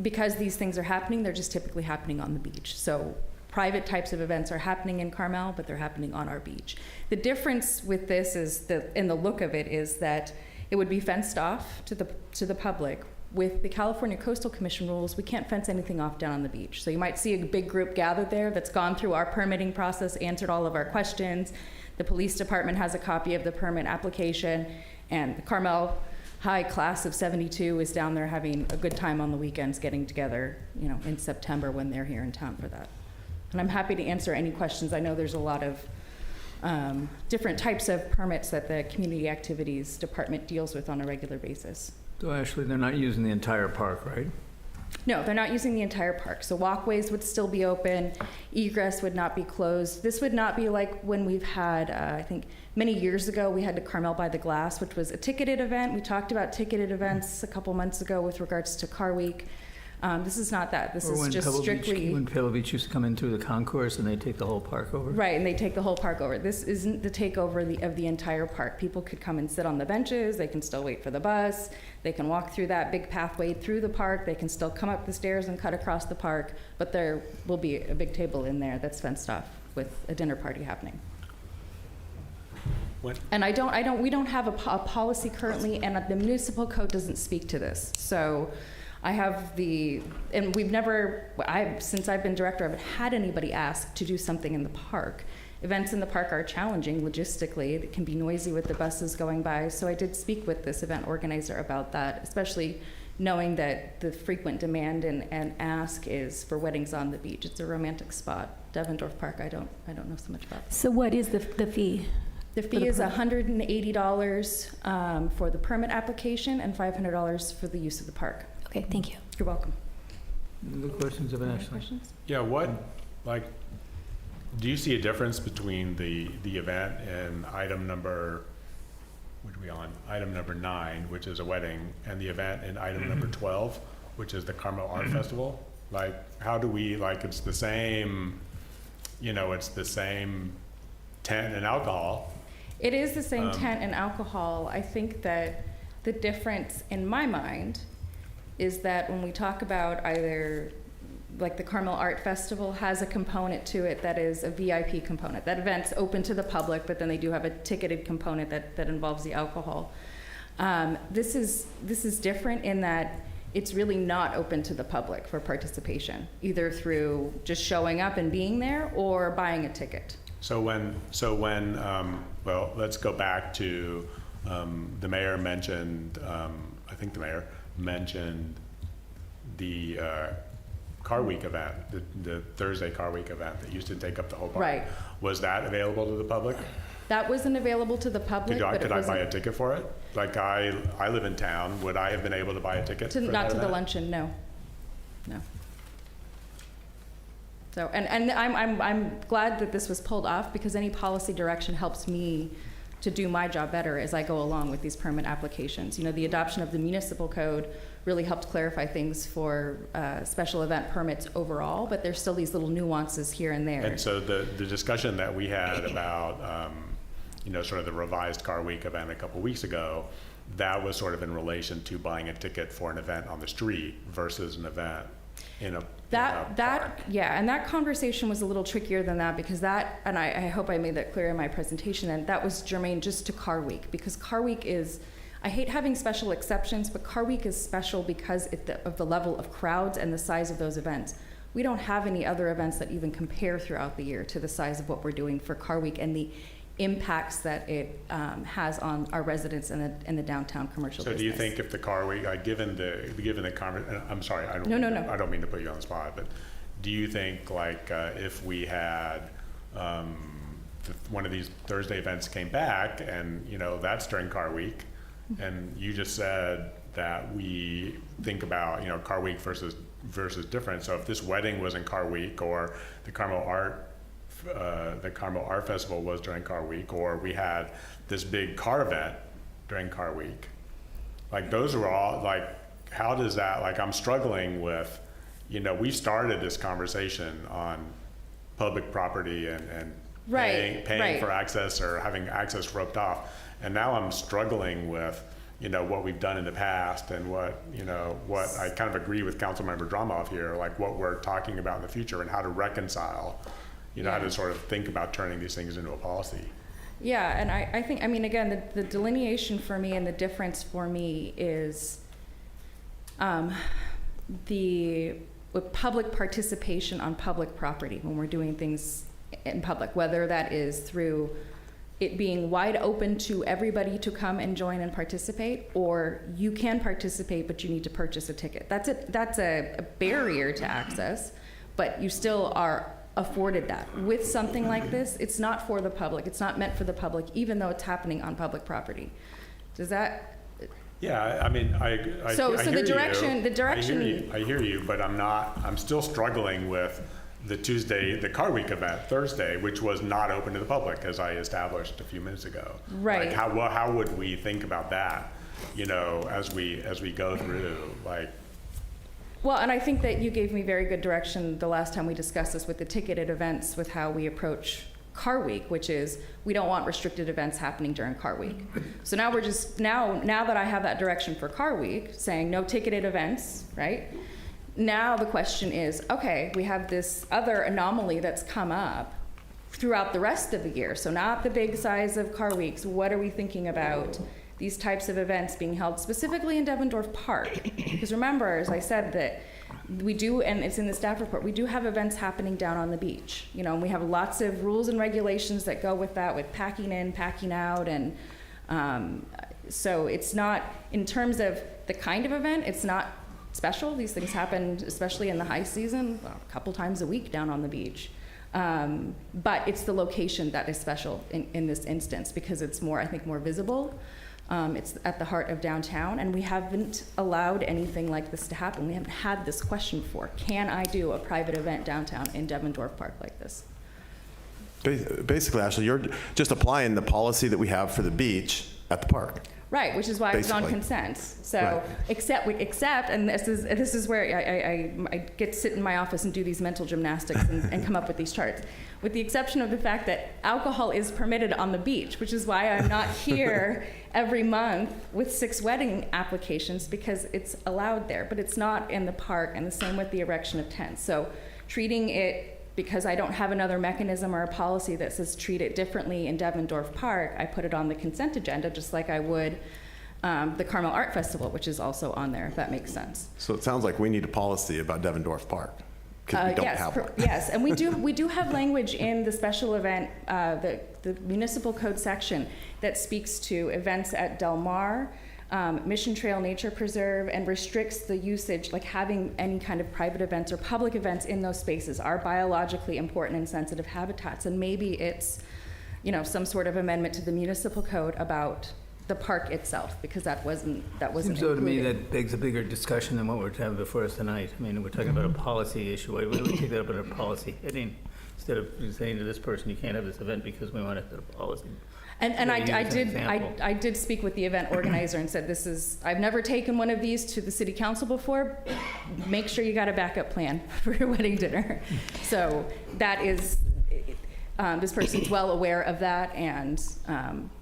because these things are happening, they're just typically happening on the beach. So private types of events are happening in Carmel, but they're happening on our beach. The difference with this is in the look of it is that it would be fenced off to the public. With the California Coastal Commission rules, we can't fence anything off down on the beach. So you might see a big group gathered there that's gone through our permitting process, answered all of our questions. The police department has a copy of the permit application, and the Carmel High class of 72 is down there having a good time on the weekends, getting together, in September when they're here in town for that. And I'm happy to answer any questions. I know there's a lot of different types of permits that the Community Activities Department deals with on a regular basis. So Ashley, they're not using the entire park, right? No, they're not using the entire park. So walkways would still be open. Egress would not be closed. This would not be like when we've had, I think many years ago, we had the Carmel-by-the-Sea, which was a ticketed event. We talked about ticketed events a couple months ago with regards to Car Week. This is not that. This is just strictly... When Pebble Beach used to come in through the concourse and they take the whole park over? Right, and they take the whole park over. This isn't the takeover of the entire park. People could come and sit on the benches. They can still wait for the bus. They can walk through that big pathway through the park. They can still come up the stairs and cut across the park. But there will be a big table in there that's fenced off with a dinner party happening. What? And we don't have a policy currently, and the municipal code doesn't speak to this. So I have and we've never, since I've been director, I haven't had anybody ask to do something in the park. Events in the park are challenging logistically. It can be noisy with the buses going by. So I did speak with this event organizer about that, especially knowing that the frequent demand and ask is for weddings on the beach. It's a romantic spot. Devendorf Park, I don't know so much about. So what is the fee? The fee is $180 for the permit application and $500 for the use of the park. Okay, thank you. You're welcome. Any questions of Ashley? Questions? Yeah, do you see a difference between the event and item number 9, which is a wedding, and the event in item number 12, which is the Carmel Art Festival? How do we, it's the same, it's the same tent and alcohol. It is the same tent and alcohol. I think that the difference in my mind is that when we talk about either, like the Carmel Art Festival has a component to it that is a VIP component. That event's open to the public, but then they do have a ticketed component that involves the alcohol. This is different in that it's really not open to the public for participation, either through just showing up and being there or buying a ticket. So when, well, let's go back to, the mayor mentioned, I think the mayor mentioned the Car Week event, the Thursday Car Week event that used to take up the whole park. Right. Was that available to the public? That wasn't available to the public, but Could it I was buy a ticket for it? Like I live in town, would I have been able to buy a ticket for that not to the event? luncheon, no. No. So, and I'm glad that this was pulled off, because any policy direction helps me to do my job better as I go along with these permit applications. You know, the adoption of the municipal code really helped clarify things for special event permits overall, but there's still these little nuances here and there. And so the discussion that we had about, you know, sort of the revised Car Week event a couple weeks ago, that was sort of in relation to buying a ticket for an event on the street versus an event in a park. Yeah, and that conversation was a little trickier than that, because that, and I hope I made that clear in my presentation, and that was germane just to Car Week, because Car Week is, I hate having special exceptions, but Car Week is special because of the level of crowds and the size of those events. We don't have any other events that even compare throughout the year to the size of what we're doing for Car Week and the impacts that it has on our residents in the downtown commercial business. So do you think if the Car Week, given the I'm sorry, I don't No. I don't mean to put you on the spot, but do you think like if we had one of these Thursday events came back and, you know, that's during Car Week, and you just said that we think about, you know, Car Week versus different. So if this wedding was in Car Week, or the Carmel Art Festival was during Car Week, or we had this big car event during Car Week, like those are all like, how does that, like I'm struggling with, you know, we started this conversation on public property and paying for access or having access roped off. And now I'm struggling with, you know, what we've done in the past and what I kind of agree with Councilmember Drumoff here, like what we're talking about in the future and how to reconcile, you know, how to sort of think about turning these things into a policy. Yeah, and I think, I mean, again, the delineation for me and the difference for me is with public participation on public property when we're doing things in public, whether that is through it being wide open to everybody to come and join and participate, or you can participate, but you need to purchase a ticket. That's a barrier to access, but you still are afforded that. With something like this, it's not for the public. It's not meant for the public, even though it's happening on public property. Does that? Yeah, I mean, I So hear the direction. I hear you, but I'm still struggling with the Car Week event Thursday, which was not open to the public, as I established a few minutes ago. Right. Like how would we think about that, you know, as we go through, like. Well, and I think that you gave me very good direction the last time we discussed this with the ticketed events, with how we approach Car Week, which is we don't want restricted events happening during Car Week. So now we're just, now that I have that direction for Car Week, saying no ticketed events, right? Now the question is, okay, we have this other anomaly that's come up throughout the rest of the year. So not the big size of Car Weeks. What are we thinking about these types of events being held specifically in Devendorf Park? Because remember, as I said, that we do, and it's in the staff report, we do have events happening down on the beach. You know, and we have lots of rules and regulations that go with that, with packing in, packing out, and so it's not, in terms of the kind of event, it's not special. These things happen, especially in the high season, a couple times a week down on the beach. But it's the location that is special in this instance, because it's more, I think, more visible. It's at the heart of downtown, and we haven't allowed anything like this to happen. We haven't had this question before. Can I do a private event downtown in Devendorf Park like this? Basically, Ashley, you're just applying the policy that we have for the beach at the park. Right, which is why it's on Basically. consent. So, Right. except, and this is where I get to sit in my office and do these mental gymnastics and come up with these charts. With the exception of the fact that alcohol is permitted on the beach, which is why I'm not here every month with 6 wedding applications, because it's allowed there, but it's not in the park, and the same with the erection of tents. So treating it, because I don't have another mechanism or a policy that says treat it differently in Devendorf Park, I put it on the consent agenda, just like I would the Carmel Art Festival, which is also on there, if that makes sense. So it sounds like we need a policy about Devendorf Park, because we don't Yes, have one. yes, and we do have language in the special event, the municipal code section that speaks to events at Del Mar, Mission Trail Nature Preserve, and restricts the usage, like having any kind of private events or public events in those spaces are biologically important and sensitive habitats. And maybe it's, you know, some sort of amendment to the municipal code about the park itself, because that wasn't Seems so to me included. that begs a bigger discussion than what we're having before us tonight. I mean, we're talking about a policy issue. Why don't we take that up in a policy heading instead of saying to this person, you can't have this event because we want it to a policy. And Yeah, use I an did, example. I did speak with the event organizer and said, I've never taken one of these to the city council before. Make sure you got a backup plan for your wedding dinner. So that is, this person's well aware of that, and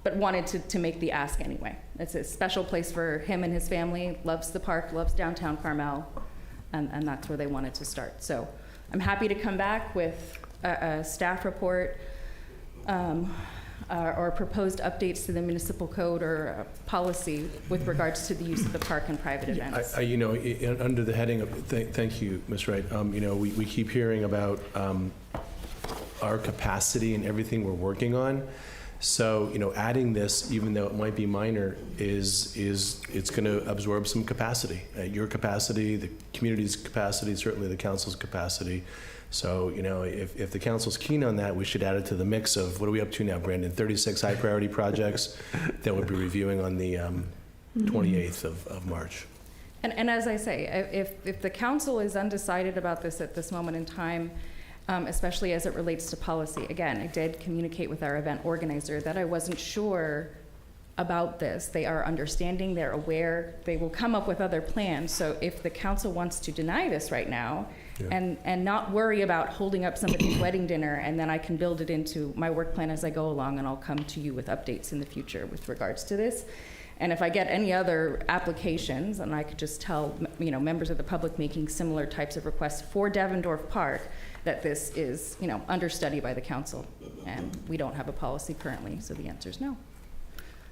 but wanted to make the ask anyway. It's a special place for him and his family, loves the park, loves downtown Carmel, and that's where they wanted to start. So I'm happy to come back with a staff report, or proposed updates to the municipal code or policy with regards to the use of the park and private events. You know, under the heading of, thank you, Ms. Wright, you know, we keep hearing about our capacity and everything we're working on. So, you know, adding this, even though it might be minor, it's going to absorb some capacity. Your capacity, the community's capacity, certainly the council's capacity. So, you know, if the council's keen on that, we should add it to the mix of, what are we up to now, Brandon? 36 high priority projects that we'll be reviewing on the 28th of March. And as I say, if the council is undecided about this at this moment in time, especially as it relates to policy, again, I did communicate with our event organizer that I wasn't sure about this. They are understanding, they're aware, they will come up with other plans. So if the council wants to deny this right now, Yeah. and not worry about holding up somebody's wedding dinner, and then I can build it into my work plan as I go along, and I'll come to you with updates in the future with regards to this. And if I get any other applications, and I could just tell, you know, members of the public making similar types of requests for Devendorf Park, that this is, you know, under study by the council, and we don't have a policy currently, so the answer is no.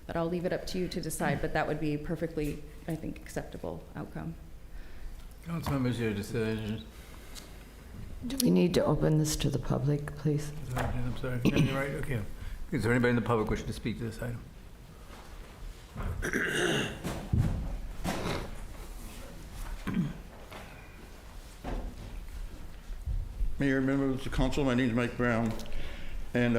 But I'll leave it up to you to decide, but that would be perfectly, I think, acceptable outcome. Council members, your decision. Do we need to open this to the public, please? I'm sorry. No, you're right, okay. Is there anybody in the public wishing to speak to this item? Mayor, members of the council, my name is Mike Brown. And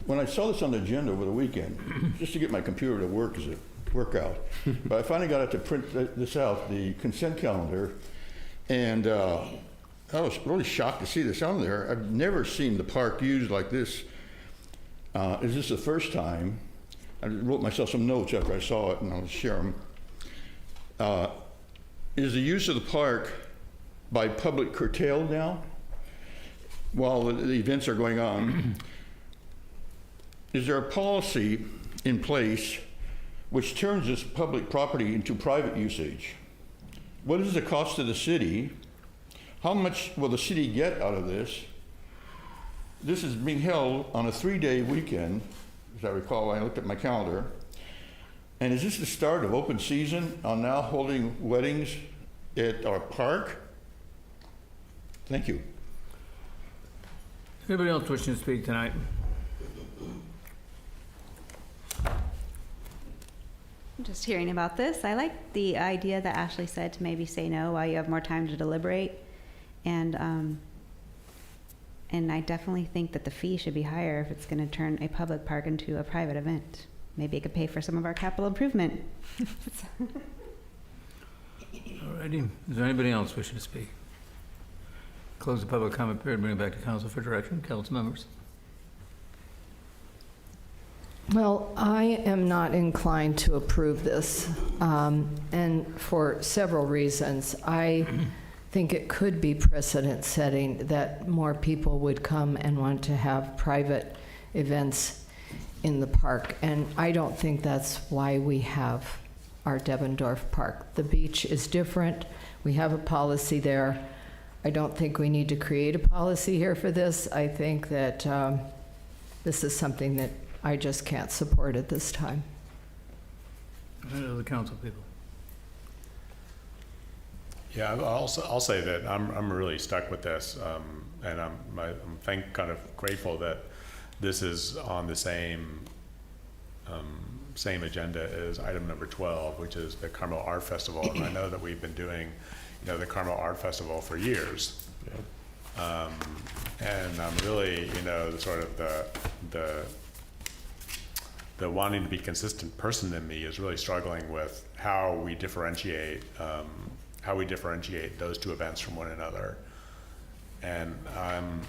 when I saw this on the agenda over the weekend, just to get my computer to work out, but I finally got it to print this out, the consent calendar, and I was really shocked to see this on there. I've never seen the park used like this. Is this the first time? I wrote myself some notes after I saw it, and I'll share them. Is the use of the park by public curtailed now while the events are going on? Is there a policy in place which turns this public property into private usage? What is the cost to the city? How much will the city get out of this? This is being held on a 3-day weekend, as I recall when I looked at my calendar. And is this the start of open season on now holding weddings at our park? Thank you. Anybody else wishing to speak tonight? Just hearing about this, I like the idea that Ashley said to maybe say no while you have more time to deliberate. And I definitely think that the fee should be higher if it's going to turn a public park into a private event. Maybe it could pay for some of our capital improvement. Alrighty. Is there anybody else wishing to speak? Close the public comment period, bring it back to council for direction. Council members. Well, I am not inclined to approve this, and for several reasons. I think it could be precedent-setting that more people would come and want to have private events in the park, and I don't think that's why we have our Devendorf Park. The beach is different. We have a policy there. I don't think we need to create a policy here for this. I think that this is something that I just can't support at this time. The council people. Yeah, I'll say that I'm really stuck with this, and I'm kind of grateful that this is on the same agenda as item number 12, which is the Carmel Art Festival. And I know that we've been doing, the Carmel Art Festival for years, and I'm really, sort of the wanting to be consistent person in me is really struggling with how we differentiate those two events from one another. And I'm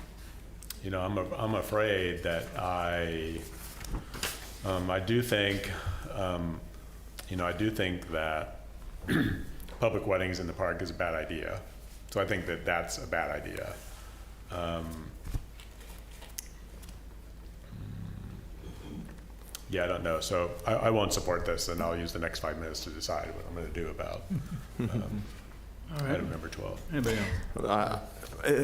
afraid that I do think that public weddings in the park is a bad idea. So I think that that's a bad idea. Yeah, I don't know. So I won't support this, and I'll use the next 5 minutes to decide what I'm going to do about All right. item number 12. Anybody else?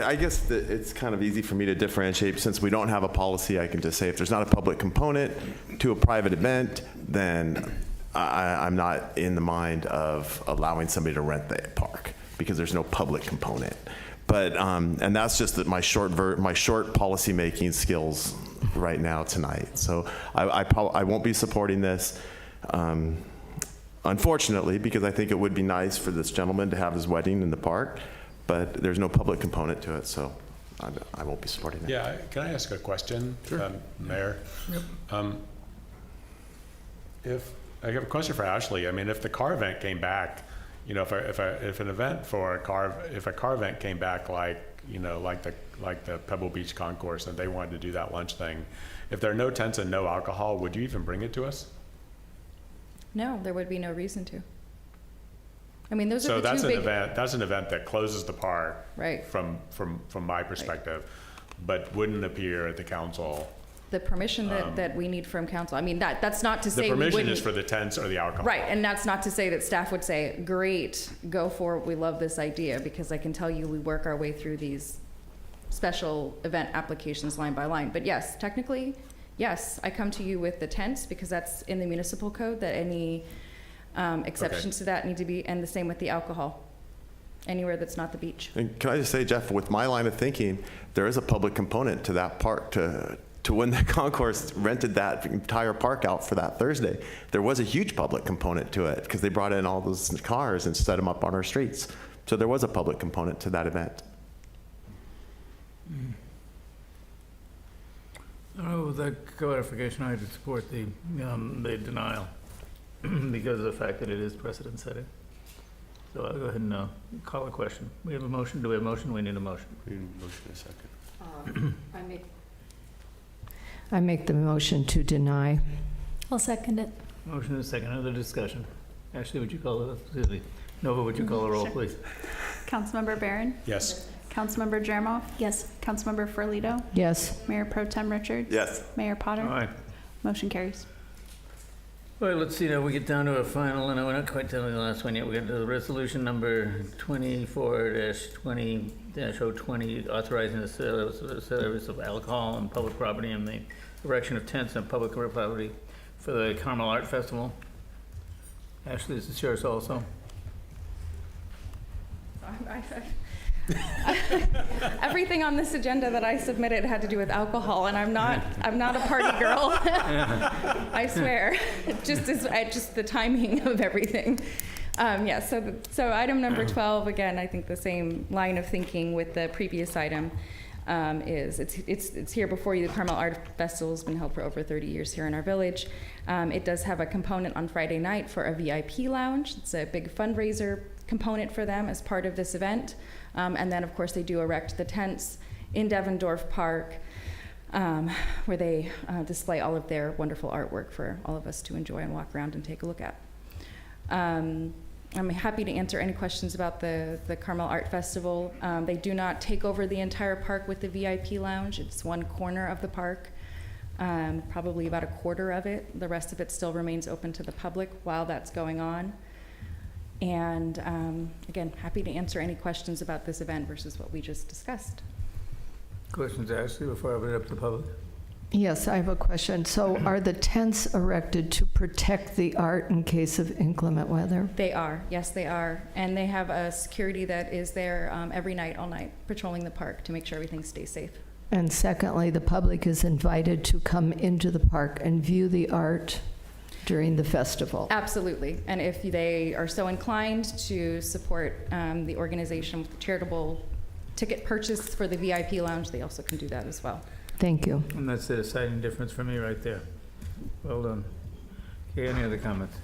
I guess that it's kind of easy for me to differentiate. Since we don't have a policy, I can just say if there's not a public component to a private event, then I'm not in the mind of allowing somebody to rent the park because there's no public component. But and that's just that my short policy making skills right now tonight. So I won't be supporting this. Unfortunately, because I think it would be nice for this gentleman to have his wedding in the park, but there's no public component to it, so I won't be supporting it. Yeah, can I ask a question, Sure. Mayor? Yep. If I have a question for Ashley. I mean, if the car event came back, if a car event came back like the Pebble Beach Concourse, and they wanted to do that lunch thing, if there are no tents and no alcohol, would you even bring it to us? No, there would be no reason to. I mean, those So are the that's two an big. event. That's an event that closes the park, Right. From my perspective, but wouldn't appear at the council. The permission that we need from council. I mean, that's not to say The we permission wouldn't. is for the tents or the alcohol. Right, and that's not to say that staff would say, great, go for it, we love this idea, because I can tell you we work our way through these special event applications line by line. But yes, technically, yes, I come to you with the tents because that's in the municipal code, that any exceptions to that need to be, and the same with the alcohol, anywhere that's not the beach. And can I just say, Jeff, with my line of thinking, there is a public component to that park. To when the concourse rented that entire park out for that Thursday, there was a huge public component to it because they brought in all those cars and set them up on our streets. So there was a public component to that event. Oh, with that clarification, I would support the denial because of the fact that it is precedent setting. So I'll go ahead and call a question. We have a motion. Do we have a motion? We need a motion. We need a motion in a second. I make the motion to deny. I'll second it. Motion and a second. Other discussion. Ashley, would you call excuse me. Nova, would you call a roll, please? Councilmember Barron? Yes. Councilmember Jeremoff? Yes. Councilmember Ferlito? Yes. Mayor Pro Tem Richards? Yes. Mayor Potter? All right. Motion carries. All right, let's see now. We get down to a final, and we're not quite down to the last one yet. We get to the resolution number 24-20-020, authorizing the service of alcohol on public property and the erection of tents on public property for the Carmel Art Festival. Ashley, this is yours also. Everything on this agenda that I submitted had to do with alcohol, and I'm not a party girl. I swear, just the timing of everything. Yeah. So item number 12, again, I think the same line of thinking with the previous item. It's here before you. The Carmel Art Festival has been held for over 30 years here in our village. It does have a component on Friday night for a VIP lounge. It's a big fundraiser component for them as part of this event. And then, of course, they do erect the tents in Devendorf Park, where they display all of their wonderful artwork for all of us to enjoy and walk around and take a look at. I'm happy to answer any questions about the Carmel Art Festival. They do not take over the entire park with the VIP lounge. It's one corner of the park, probably about a quarter of it. The rest of it still remains open to the public while that's going on. And again, happy to answer any questions about this event versus what we just discussed. Questions, Ashley, before I open it up to the public? Yes, I have a question. So are the tents erected to protect the art in case of inclement weather? They are, yes, they are. And they have a security that is there every night, all night, patrolling the park to make sure everything stays safe. And secondly, the public is invited to come into the park and view the art during the festival. Absolutely. And if they are so inclined to support the organization with charitable ticket purchase for the VIP lounge, they also can do that as well. Thank you. And that's the deciding difference for me right there. Well done. Okay, any other comments?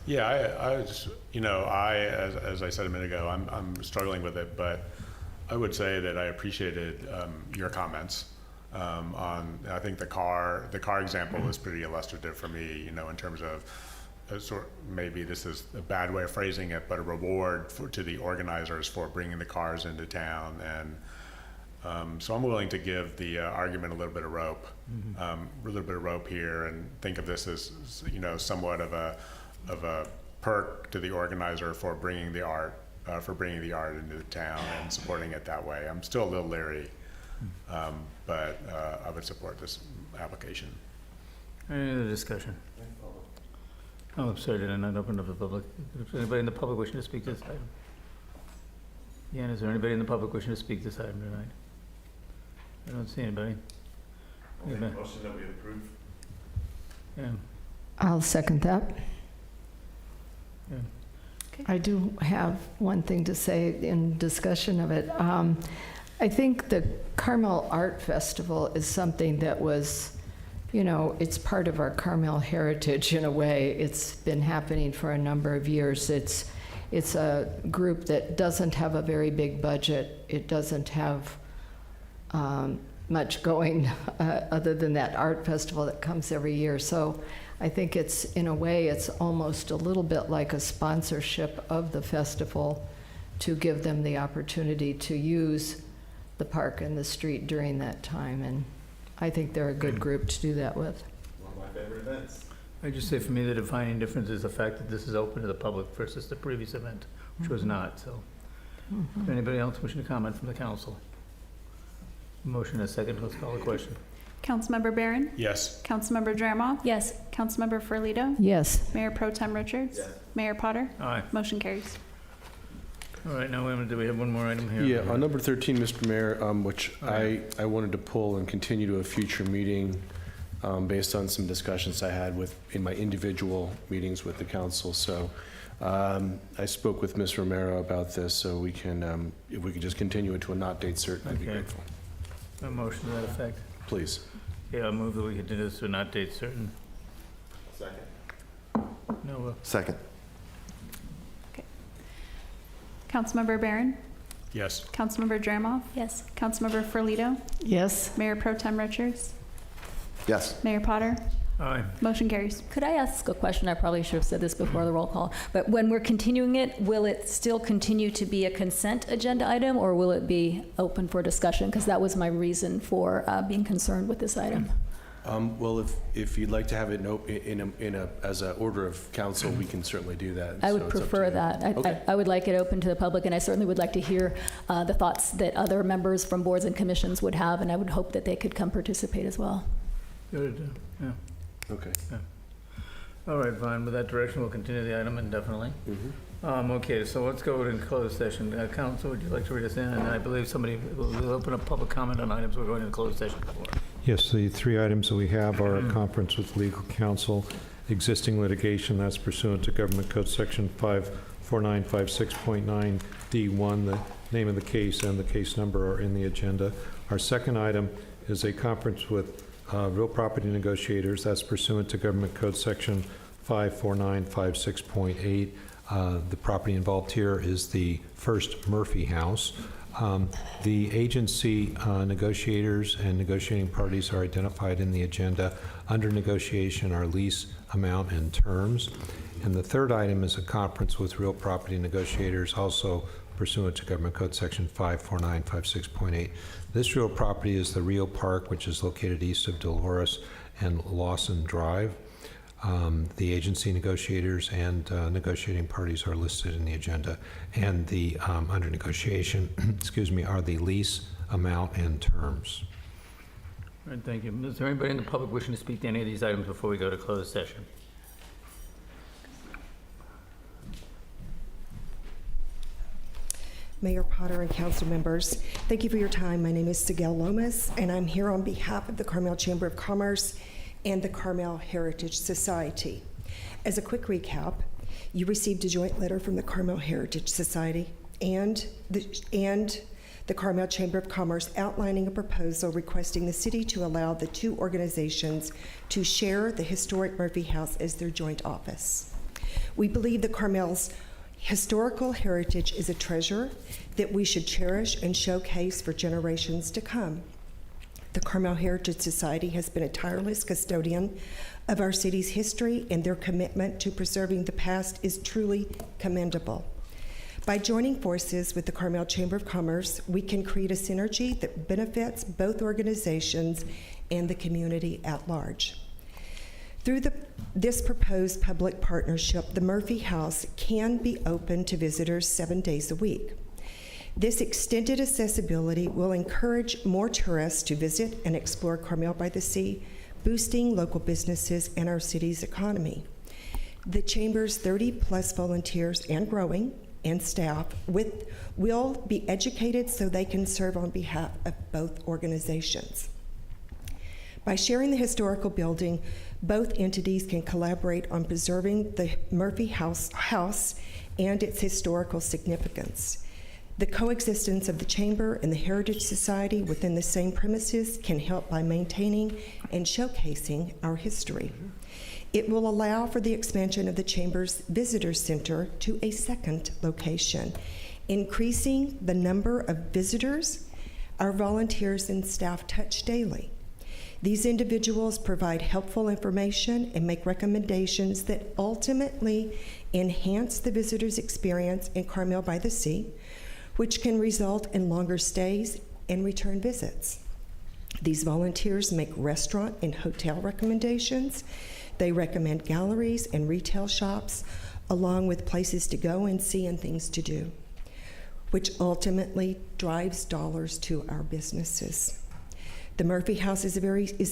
Yeah, I just, as I said a minute ago, I'm struggling with it, but I would say that I appreciated your comments on. I think the car example was pretty illustrative for me. In terms of maybe this is a bad way of phrasing it, but a reward to the organizers for bringing the cars into town. And so I'm willing to give the argument a little bit of rope, here, and think of this as somewhat of a perk to the organizer for bringing the art into the town and supporting it that way. I'm still a little leery, but I would support this application. Any other discussion? Oh, I'm sorry, did I not open up the public? Is anybody in the public wishing to speak to this item? Yeah, is there anybody in the public wishing to speak to this item tonight? I don't see anybody. I'll make a motion that we approve. Yeah. I'll second that. Yeah. I do have one thing to say in discussion of it. I think the Carmel Art Festival is something that was, it's part of our Carmel heritage in a way. It's been happening for a number of years. It's a group that doesn't have a very big budget. It doesn't have much going other than that art festival that comes every year. So I think in a way, it's almost a little bit like a sponsorship of the festival to give them the opportunity to use the park and the street during that time. And I think they're a good group to do that with. One of my favorite events. I just say for me, the defining difference is the fact that this is open to the public versus the previous event, which was not. So, is there anybody else wishing to comment from the council? Motion and a second. Let's call the question. Councilmember Barron? Yes. Councilmember Jerimoff? Yes. Councilmember Ferlito? Yes. Mayor Pro Tem Richards? Yes. Mayor Potter? Aye. Motion carries. All right, now do we have one more item here? Yeah, on number 13, Mr. Mayor, which I wanted to pull and continue to a future meeting based on some discussions I had in my individual meetings with the council. So I spoke with Ms. Romero about this, so we can, if we could just continue it to a not date certain, I'd be grateful. A motion to that effect. Please. Yeah, I'll move that we continue this to a not date certain. Second. No, Second. Councilmember Barron? Yes. Councilmember Jerimoff? Yes. Councilmember Ferlito? Yes. Mayor Pro Tem Richards? Yes. Mayor Potter? aye. Motion carries. Could I ask a question? I probably should have said this before the roll call. But when we're continuing it, will it still continue to be a consent agenda item, or will it be open for discussion? Because that was my reason for being concerned with this item. Well, if you'd like to have it as an order of council, we can certainly do that. I So would it's up to prefer you. that. Okay. I would like it open to the public, and I certainly would like to hear the thoughts that other members from boards and commissions would have, and I would hope that they could come participate as well. Good, yeah. Okay. All right, fine. With that direction, we'll continue the item indefinitely. Okay, so let's go in closed session. Council, would you like to read us in? And I believe somebody will open up public comment on items we're going into closed session for. Yes, the three items that we have are a conference with legal counsel, existing litigation, that's pursuant to Government Code Section 54956.9D1. The name of the case and the case number are in the agenda. Our second item is a conference with real property negotiators, that's pursuant to Government Code Section 54956.8. The property involved here is the First Murphy House. The agency negotiators and negotiating parties are identified in the agenda. Under negotiation are lease amount and terms. And the third item is a conference with real property negotiators, also pursuant to Government Code Section 54956.8. This real property is the Rio Park, which is located east of Dolores and Lawson Drive. The agency negotiators and negotiating parties are listed in the agenda, and the under negotiation, excuse me, are the lease amount and terms. All right, thank you. Is there anybody in the public wishing to speak to any of these items before we go to closed session? Mayor Potter and council members, thank you for your time. My name is Sigel Lomas, and I'm here on behalf of the Carmel Chamber of Commerce and the Carmel Heritage Society. As a quick recap, you received a joint letter from the Carmel Heritage Society and the Carmel Chamber of Commerce outlining a proposal requesting the city to allow the two organizations to share the historic Murphy House as their joint office. We believe that Carmel's historical heritage is a treasure that we should cherish and showcase for generations to come. The Carmel Heritage Society has been a tireless custodian of our city's history, and their commitment to preserving the past is truly commendable. By joining forces with the Carmel Chamber of Commerce, we can create a synergy that benefits both organizations and the community at large. Through this proposed public partnership, the Murphy House can be open to visitors 7 days a week. This extended accessibility will encourage more tourists to visit and explore Carmel-by-the-Sea, boosting local businesses and our city's economy. The Chamber's 30-plus volunteers and growing and staff will be educated so they can serve on behalf of both organizations. By sharing the historical building, both entities can collaborate on preserving the Murphy House and its historical significance. The coexistence of the Chamber and the Heritage Society within the same premises can help by maintaining and showcasing our history. It will allow for the expansion of the Chamber's Visitor Center to a second location, increasing the number of visitors our volunteers and staff touch daily. These individuals provide helpful information and make recommendations that ultimately enhance the visitor's experience in Carmel-by-the-Sea, which can result in longer stays and return visits. These volunteers make restaurant and hotel recommendations. They recommend galleries and retail shops, along with places to go and see and things to do, which ultimately drives dollars to our businesses. The Murphy House is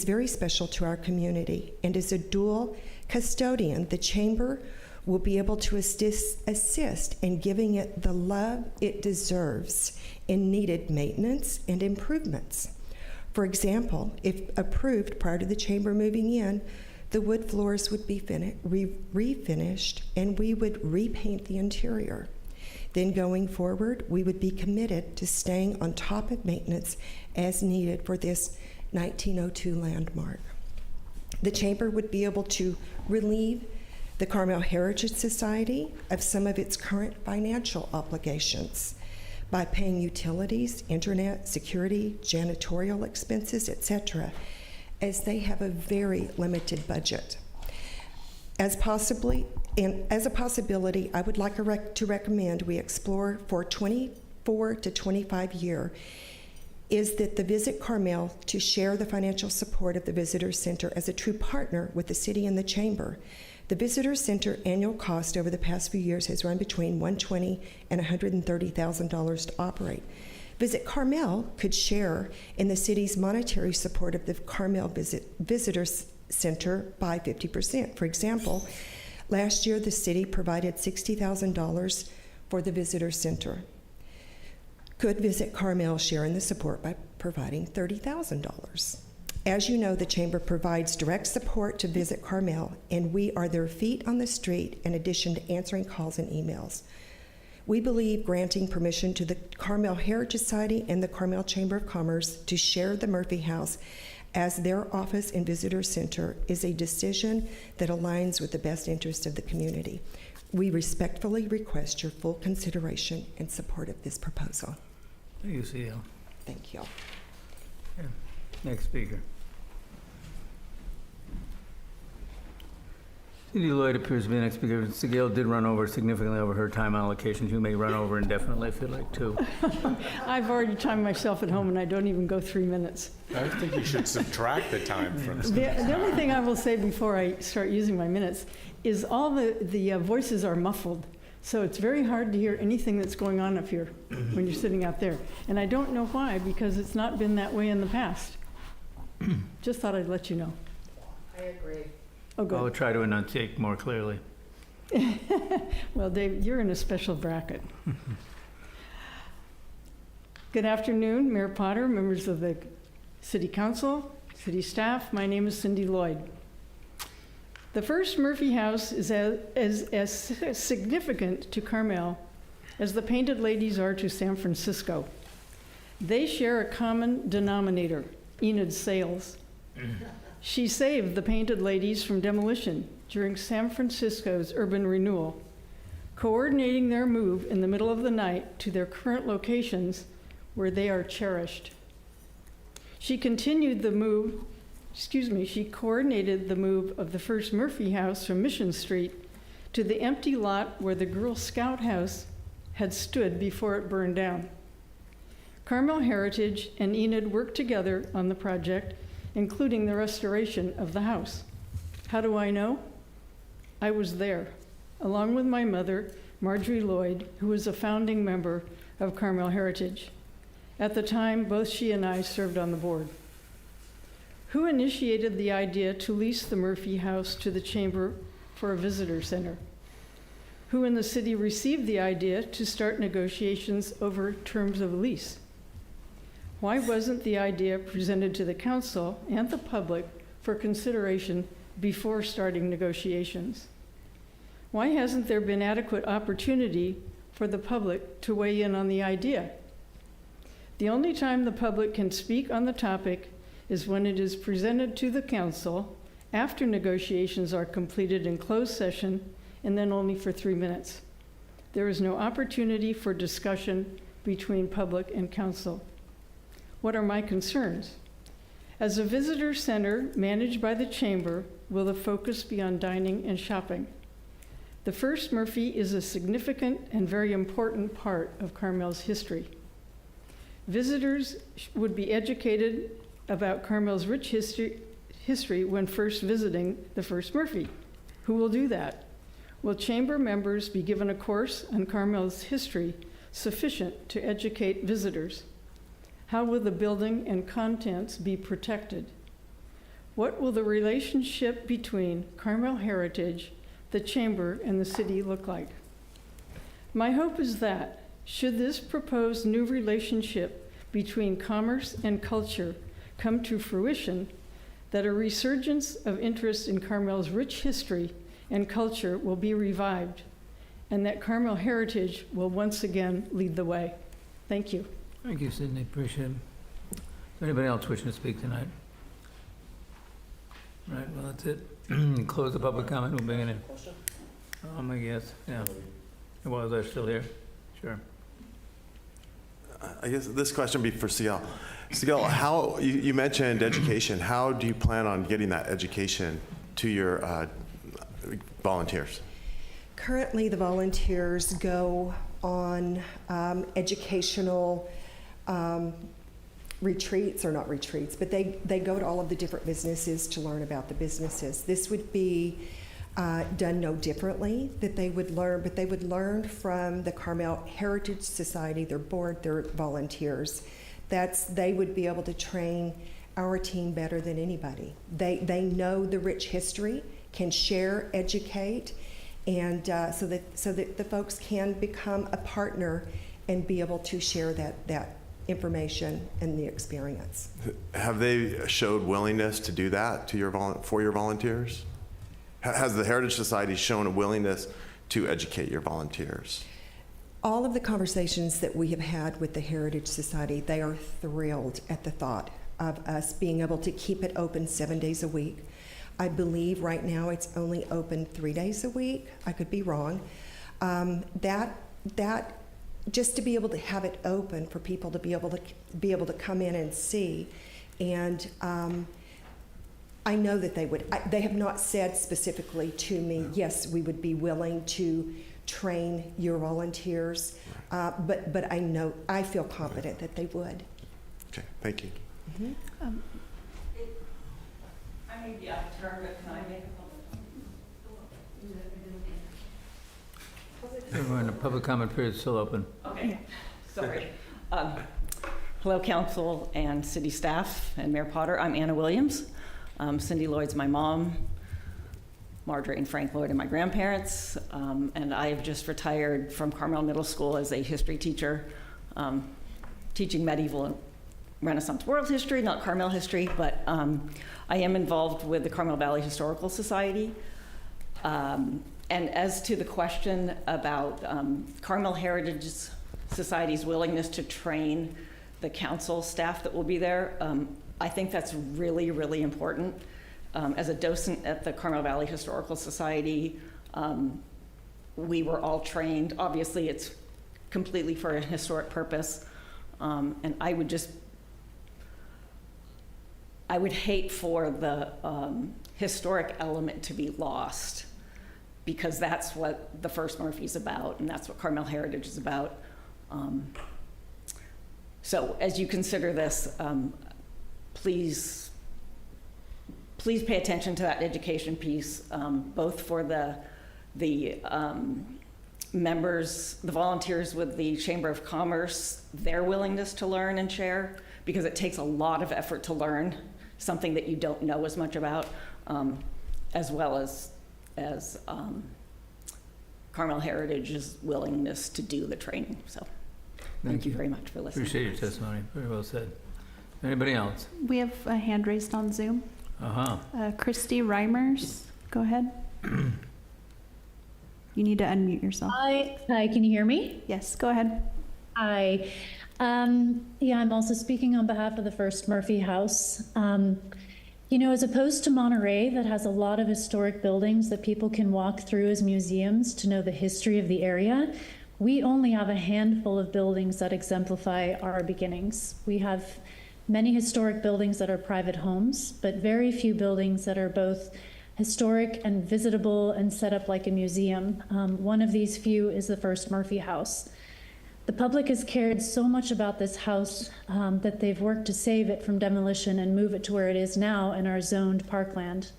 very special to our community, and as a dual custodian, the Chamber will be able to assist in giving it the love it deserves in needed maintenance and improvements. For example, if approved prior to the Chamber moving in, the wood floors would be refinished and we would repaint the interior. Then going forward, we would be committed to staying on top of maintenance as needed for this 1902 landmark. The Chamber would be able to relieve the Carmel Heritage Society of some of its current financial obligations by paying utilities, internet, security, janitorial expenses, etc., as they have a very limited budget. As a possibility, I would like to recommend we explore for 24 to 25 year is that the Visit Carmel to share the financial support of the Visitor Center as a true partner with the city and the Chamber. The Visitor Center annual cost over the past few years has run between $120,000 and $130,000 to operate. Visit Carmel could share in the city's monetary support of the Carmel Visitor Center by 50%. For example, last year the city provided $60,000 for the Visitor Center. Could Visit Carmel share in the support by providing $30,000? As you know, the Chamber provides direct support to Visit Carmel, and we are their feet on the street in addition to answering calls and emails. We believe granting permission to the Carmel Heritage Society and the Carmel Chamber of Commerce to share the Murphy House as their office and visitor center is a decision that aligns with the best interest of the community. We respectfully request your full consideration and support of this proposal. Thank you, CL. Thank you. Yeah. Next speaker. Cindy Lloyd appears to be the next speaker. Sigil did run significantly over her time allocations. You may run over indefinitely if you'd like to. I've already timed myself at home and I don't even go 3 minutes. I think you should subtract the time from The only thing I will say before I start using my minutes is all the voices are muffled. So it's very hard to hear anything that's going on up here when you're sitting out there. And I don't know why, because it's not been that way in the past. Just thought I'd let you know. I agree. Oh, good. I'll try to enunciate more clearly. Well, Dave, you're in a special bracket. Good afternoon, Mayor Potter, members of the City Council, City staff. My name is Cindy Lloyd. The first Murphy House is as significant to Carmel as the Painted Ladies are to San Francisco. They share a common denominator, Enid's sales. She saved the Painted Ladies from demolition during San Francisco's urban renewal, coordinating their move in the middle of the night to their current locations where they are cherished. She coordinated the move of the first Murphy House from Mission Street to the empty lot where the Girl Scout house had stood before it burned down. Carmel Heritage and Enid worked together on the project, including the restoration of the house. How do I know? I was there, along with my mother, Marjorie Lloyd, who was a founding member of Carmel Heritage. At the time, both she and I served on the board. Who initiated the idea to lease the Murphy House to the Chamber for a visitor center? Who in the city received the idea to start negotiations over terms of lease? Why wasn't the idea presented to the council and the public for consideration before starting negotiations? Why hasn't there been adequate opportunity for the public to weigh in on the idea? The only time the public can speak on the topic is when it is presented to the council after negotiations are completed in closed session, and then only for 3 minutes. There is no opportunity for discussion between public and council. What are my concerns? As a visitor center managed by the Chamber, will the focus be on dining and shopping? The first Murphy is a significant and very important part of Carmel's history. Visitors would be educated about Carmel's rich history when first visiting the first Murphy. Who will do that? Will Chamber members be given a course on Carmel's history sufficient to educate visitors? How will the building and contents be protected? What will the relationship between Carmel Heritage, the Chamber, and the city look like? My hope is that, should this proposed new relationship between commerce and culture come to fruition, that a resurgence of interest in Carmel's rich history and culture will be revived, and that Carmel Heritage will once again lead the way. Thank you. Thank you, Sydney. Appreciate it. Is there anybody else wishing to speak tonight? Right, well, that's it. Close the public comment. We'll bring it in. I guess, yeah. Well, they're still here. Sure. I guess this question would be for Sigel. Sigel, how, you mentioned education. How do you plan on getting that education to your volunteers? Currently, the volunteers go on educational retreats, or not retreats, but they go to all of the different businesses to learn about the businesses. This would be done no differently, that they would learn, but they would learn from the Carmel Heritage Society, their board, their volunteers. They would be able to train our team better than anybody. They know the rich history, can share, educate, and so that the folks can become a partner and be able to share that information and the experience. Have they showed willingness to do that to for your volunteers? Has the Heritage Society shown a willingness to educate your volunteers? All of the conversations that we have had with the Heritage Society, they are thrilled at the thought of us being able to keep it open 7 days a week. I believe right now it's only open 3 days a week. I could be wrong. That just to be able to have it open for people to be able to come in and see, and I know that they would. They have not said specifically to me, yes, we would be willing to train your volunteers, but I feel confident that they would. Okay, thank you. Mm-hmm. I may be out of turn, but can I make a comment? Everyone, the public comment period is still open. Okay, sorry. Hello, council and city staff and Mayor Potter. I'm Anna Williams. Cindy Lloyd's my mom. Marjorie and Frank Lloyd are my grandparents. And I've just retired from Carmel Middle School as a history teacher, teaching medieval and Renaissance world history, not Carmel history, but I am involved with the Carmel Valley Historical Society. And as to the question about Carmel Heritage Society's willingness to train the council staff that will be there, I think that's really, really important. As a docent at the Carmel Valley Historical Society, we were all trained. Obviously, it's completely for a historic purpose. And I would hate for the historic element to be lost, because that's what the First Murphy's about, and that's what Carmel Heritage is about. So as you consider this, please pay attention to that education piece, both for the members, the volunteers with the Chamber of Commerce, their willingness to learn and share, because it takes a lot of effort to learn something that you don't know as much about, as well as Carmel Heritage's willingness to do the training. So thank you very much for listening. Appreciate your testimony. Very well said. Anybody else? We have a hand raised on Zoom. Christy Reimers, go ahead. You need to unmute yourself. Hi, can you hear me? Yes, go ahead. Hi. Yeah, I'm also speaking on behalf of the First Murphy House. You know, as opposed to Monterey, that has a lot of historic buildings that people can walk through as museums to know the history of the area, we only have a handful of buildings that exemplify our beginnings. We have many historic buildings that are private homes, but very few buildings that are both historic and visitable and set up like a museum. One of these few is the First Murphy House. The public has cared so much about this house that they've worked to save it from demolition and move it to where it is now in our zoned parkland.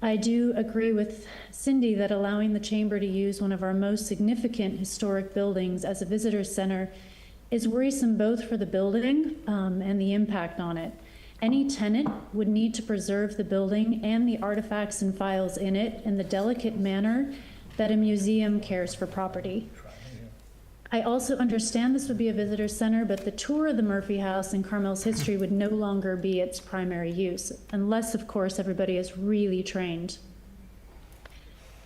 I do agree with Cindy that allowing the chamber to use one of our most significant historic buildings as a visitor center is worrisome both for the building and the impact on it. Any tenant would need to preserve the building and the artifacts and files in it in the delicate manner that a museum cares for property. I also understand this would be a visitor center, but the tour of the Murphy House and Carmel's history would no longer be its primary use, unless, of course, everybody is really trained.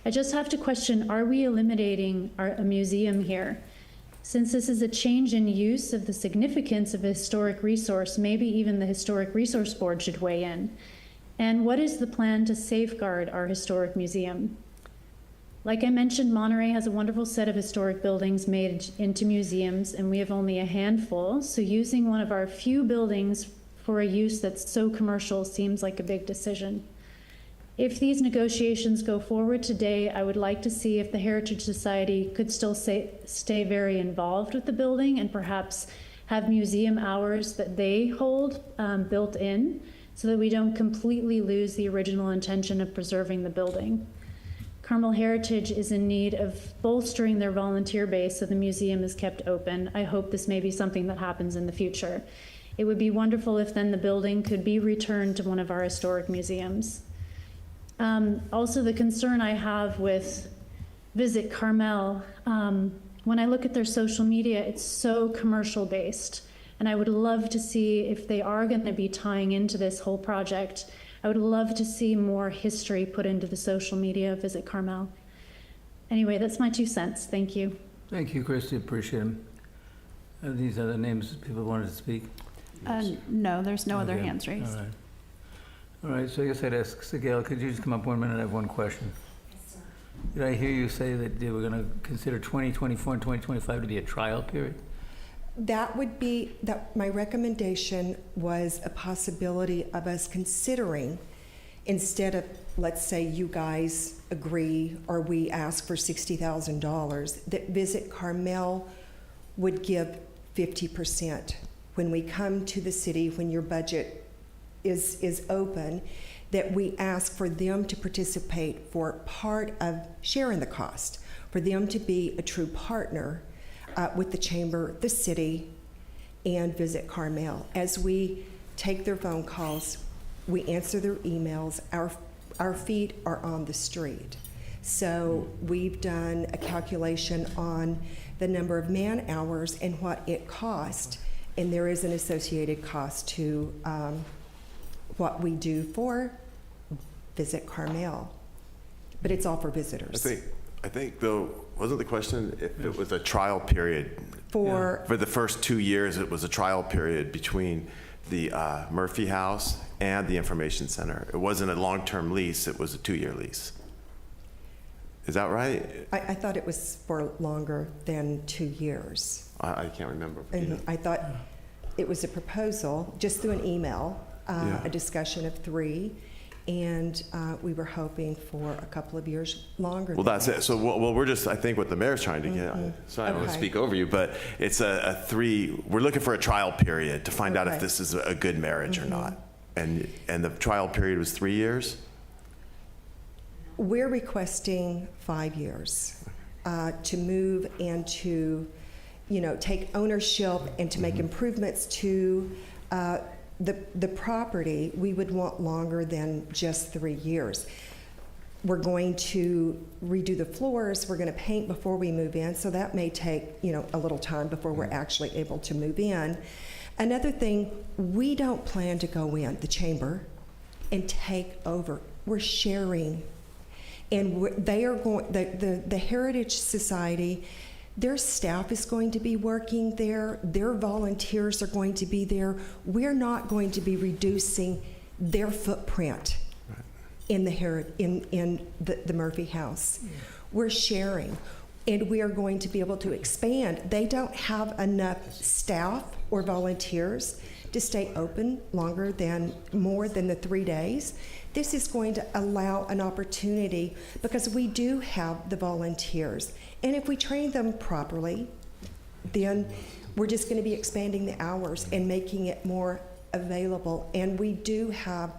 I just have to question, are we eliminating a museum here? Since this is a change in use of the significance of a historic resource, maybe even the Historic Resource Board should weigh in. And what is the plan to safeguard our historic museum? Like I mentioned, Monterey has a wonderful set of historic buildings made into museums, and we have only a handful, so using one of our few buildings for a use that's so commercial seems like a big decision. If these negotiations go forward today, I would like to see if the Heritage Society could still stay very involved with the building and perhaps have museum hours that they hold built in, so that we don't completely lose the original intention of preserving the building. Carmel Heritage is in need of bolstering their volunteer base so the museum is kept open. I hope this may be something that happens in the future. It would be wonderful if then the building could be returned to one of our historic museums. Also, the concern I have with Visit Carmel, when I look at their social media, it's so commercial based. And I would love to see if they are going to be tying into this whole project. I would love to see more history put into the social media of Visit Carmel. Anyway, that's my 2 cents. Thank you. Thank you, Christy. Appreciate them. Are these other names people wanted to speak? No, there's no other Okay. hands raised. All right. All right, so I guess I'd ask Sigel, could you just come up 1 minute? I have one question. Did I hear you say that they were going to consider 2024 and 2025 to be a trial period? That would be, that my recommendation was a possibility of us considering, instead of, let's say you guys agree or we ask for $60,000, that Visit Carmel would give 50%. When we come to the city, when your budget is open, that we ask for them to participate for part of sharing the cost, for them to be a true partner with the chamber, the city, and Visit Carmel. As we take their phone calls, we answer their emails, our feet are on the street. So we've done a calculation on the number of man hours and what it cost, and there is an associated cost to what we do for Visit Carmel, but it's all for visitors. I think though, wasn't the question if it was a trial period? For the first 2 years, it was a trial period between the Murphy House and the Information Center. It wasn't a long-term lease, it was a 2-year lease. Is that right? I thought it was for longer than 2 years. I can't remember. And I thought it was a proposal, just through an email, a discussion of 3, and we were hoping for a couple of years longer. Well, that's it. So, well, we're just, I think what the mayor's trying to get, so I don't want to speak over you, but it's a 3, we're looking for a trial period to find out if this is a good marriage or not. And the trial period was 3 years? We're requesting 5 years to move and to, take ownership and to make improvements to the property. We would want longer than just 3 years. We're going to redo the floors. We're going to paint before we move in, so that may take, a little time before we're actually able to move in. Another thing, we don't plan to go in the chamber and take over. We're sharing. And they are going, the Heritage Society, their staff is going to be working there. Their volunteers are going to be there. We're not going to be reducing their footprint in the Murphy House. We're sharing, and we are going to be able to expand. They don't have enough staff or volunteers to stay open more than the 3 days. This is going to allow an opportunity because we do have the volunteers. And if we train them properly, then we're just going to be expanding the hours and making it more available. And we do have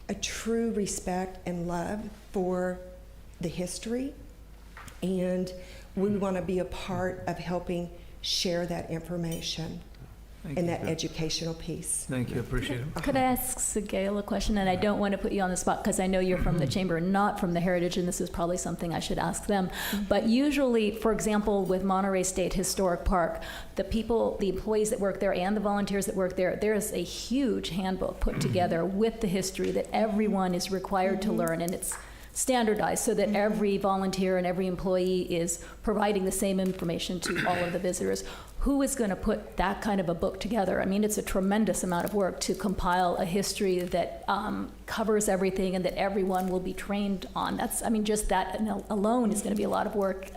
a true respect and love for the history, and we want to be a part of helping share that information and that educational piece. Thank you, appreciate it. Could I ask Sigale a question? And I don't want to put you on the spot because I know you're from the chamber, not from the Heritage, and this is probably something I should ask them. But usually, for example, with Monterey State Historic Park, the employees that work there and the volunteers that work there, there is a huge handbook put together with the history that everyone is required to learn, and it's standardized so that every volunteer and every employee is providing the same information to all of the visitors. Who is going to put that kind of a book together? I mean, it's a tremendous amount of work to compile a history that covers everything and that everyone will be trained on. Just that alone is going to be a lot of work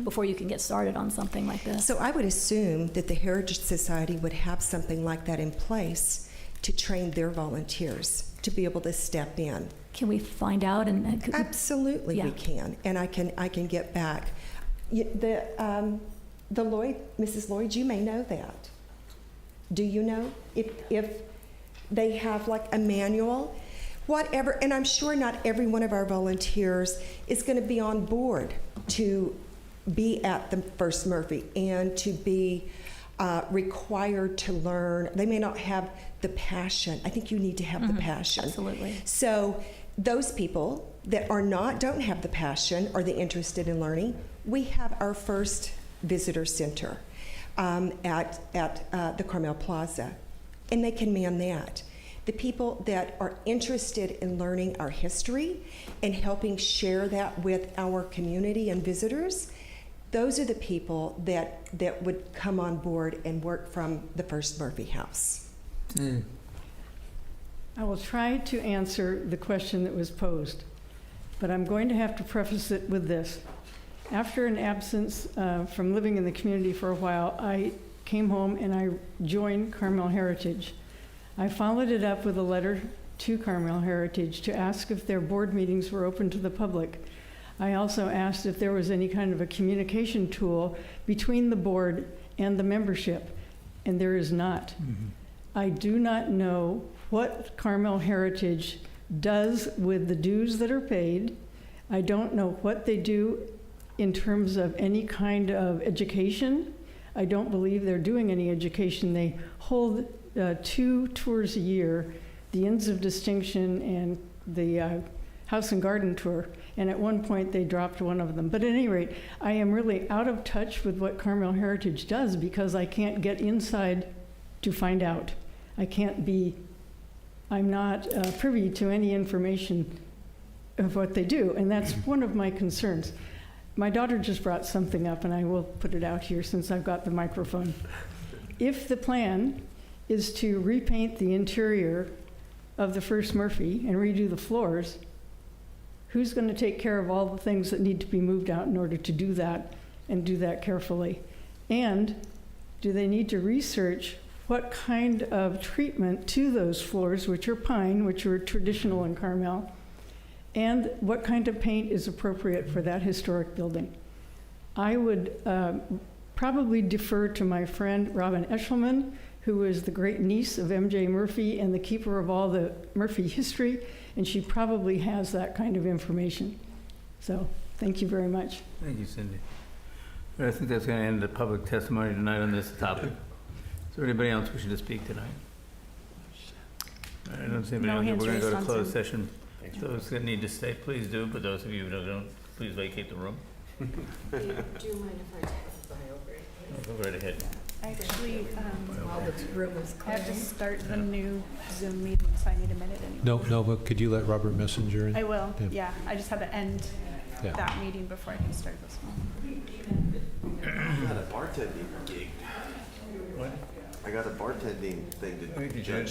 before you can get started on something like this. So I would assume that the Heritage Society would have something like that in place to train their volunteers to be able to step in. Can we find out? Absolutely, we can, and I can get back. The Lloyd, Mrs. Lloyd, you may know that. Do you know if they have like a manual, whatever? And I'm sure not every one of our volunteers is going to be on board to be at the First Murphy and to be required to learn. They may not have the passion. I think you need to have the passion. Absolutely. So those people that don't have the passion or the interested in learning, we have our first visitor center at the Carmel Plaza, and they can man that. The people that are interested in learning our history and helping share that with our community and visitors, those are the people that would come on board and work from the First Murphy House. I will try to answer the question that was posed, but I'm going to have to preface it with this. After an absence from living in the community for a while, I came home and I joined Carmel Heritage. I followed it up with a letter to Carmel Heritage to ask if their board meetings were open to the public. I also asked if there was any kind of a communication tool between the board and the membership, and there is not. I do not know what Carmel Heritage does with the dues that are paid. I don't know what they do in terms of any kind of education. I don't believe they're doing any education. They hold 2 tours a year, the Inns of Distinction and the House and Garden Tour, and at one point they dropped one of them. But at any rate, I am really out of touch with what Carmel Heritage does because I can't get inside to find out. I'm not privy to any information of what they do, and that's one of my concerns. My daughter just brought something up, and I will put it out here since I've got the microphone. If the plan is to repaint the interior of the First Murphy and redo the floors, who's going to take care of all the things that need to be moved out in order to do that and do that carefully? And do they need to research what kind of treatment to those floors, which are pine, which are traditional in Carmel, and what kind of paint is appropriate for that historic building? I would probably defer to my friend Robin Eshelman, who is the great niece of M.J. Murphy and the keeper of all the Murphy history, and she probably has that kind of information. So, thank you very much. Thank you, Cindy. I think that's going to end the public testimony tonight on this topic. Is there anybody else wishing to speak tonight? I don't see anybody else. We're going to go to closed session. Those that need to stay, please do, but those of you who don't, please vacate the room. Do you mind if I testify over it? Go right ahead. Actually, While the room is I have to clearing. start the new Zoom meeting, so I need a minute anyway. No, but could you let Robert Messenger in? I will, Yeah. yeah. I just had to end Yeah. that meeting before I can start this one. I got a bartending gig. What? I got a bartending thing to Did you judge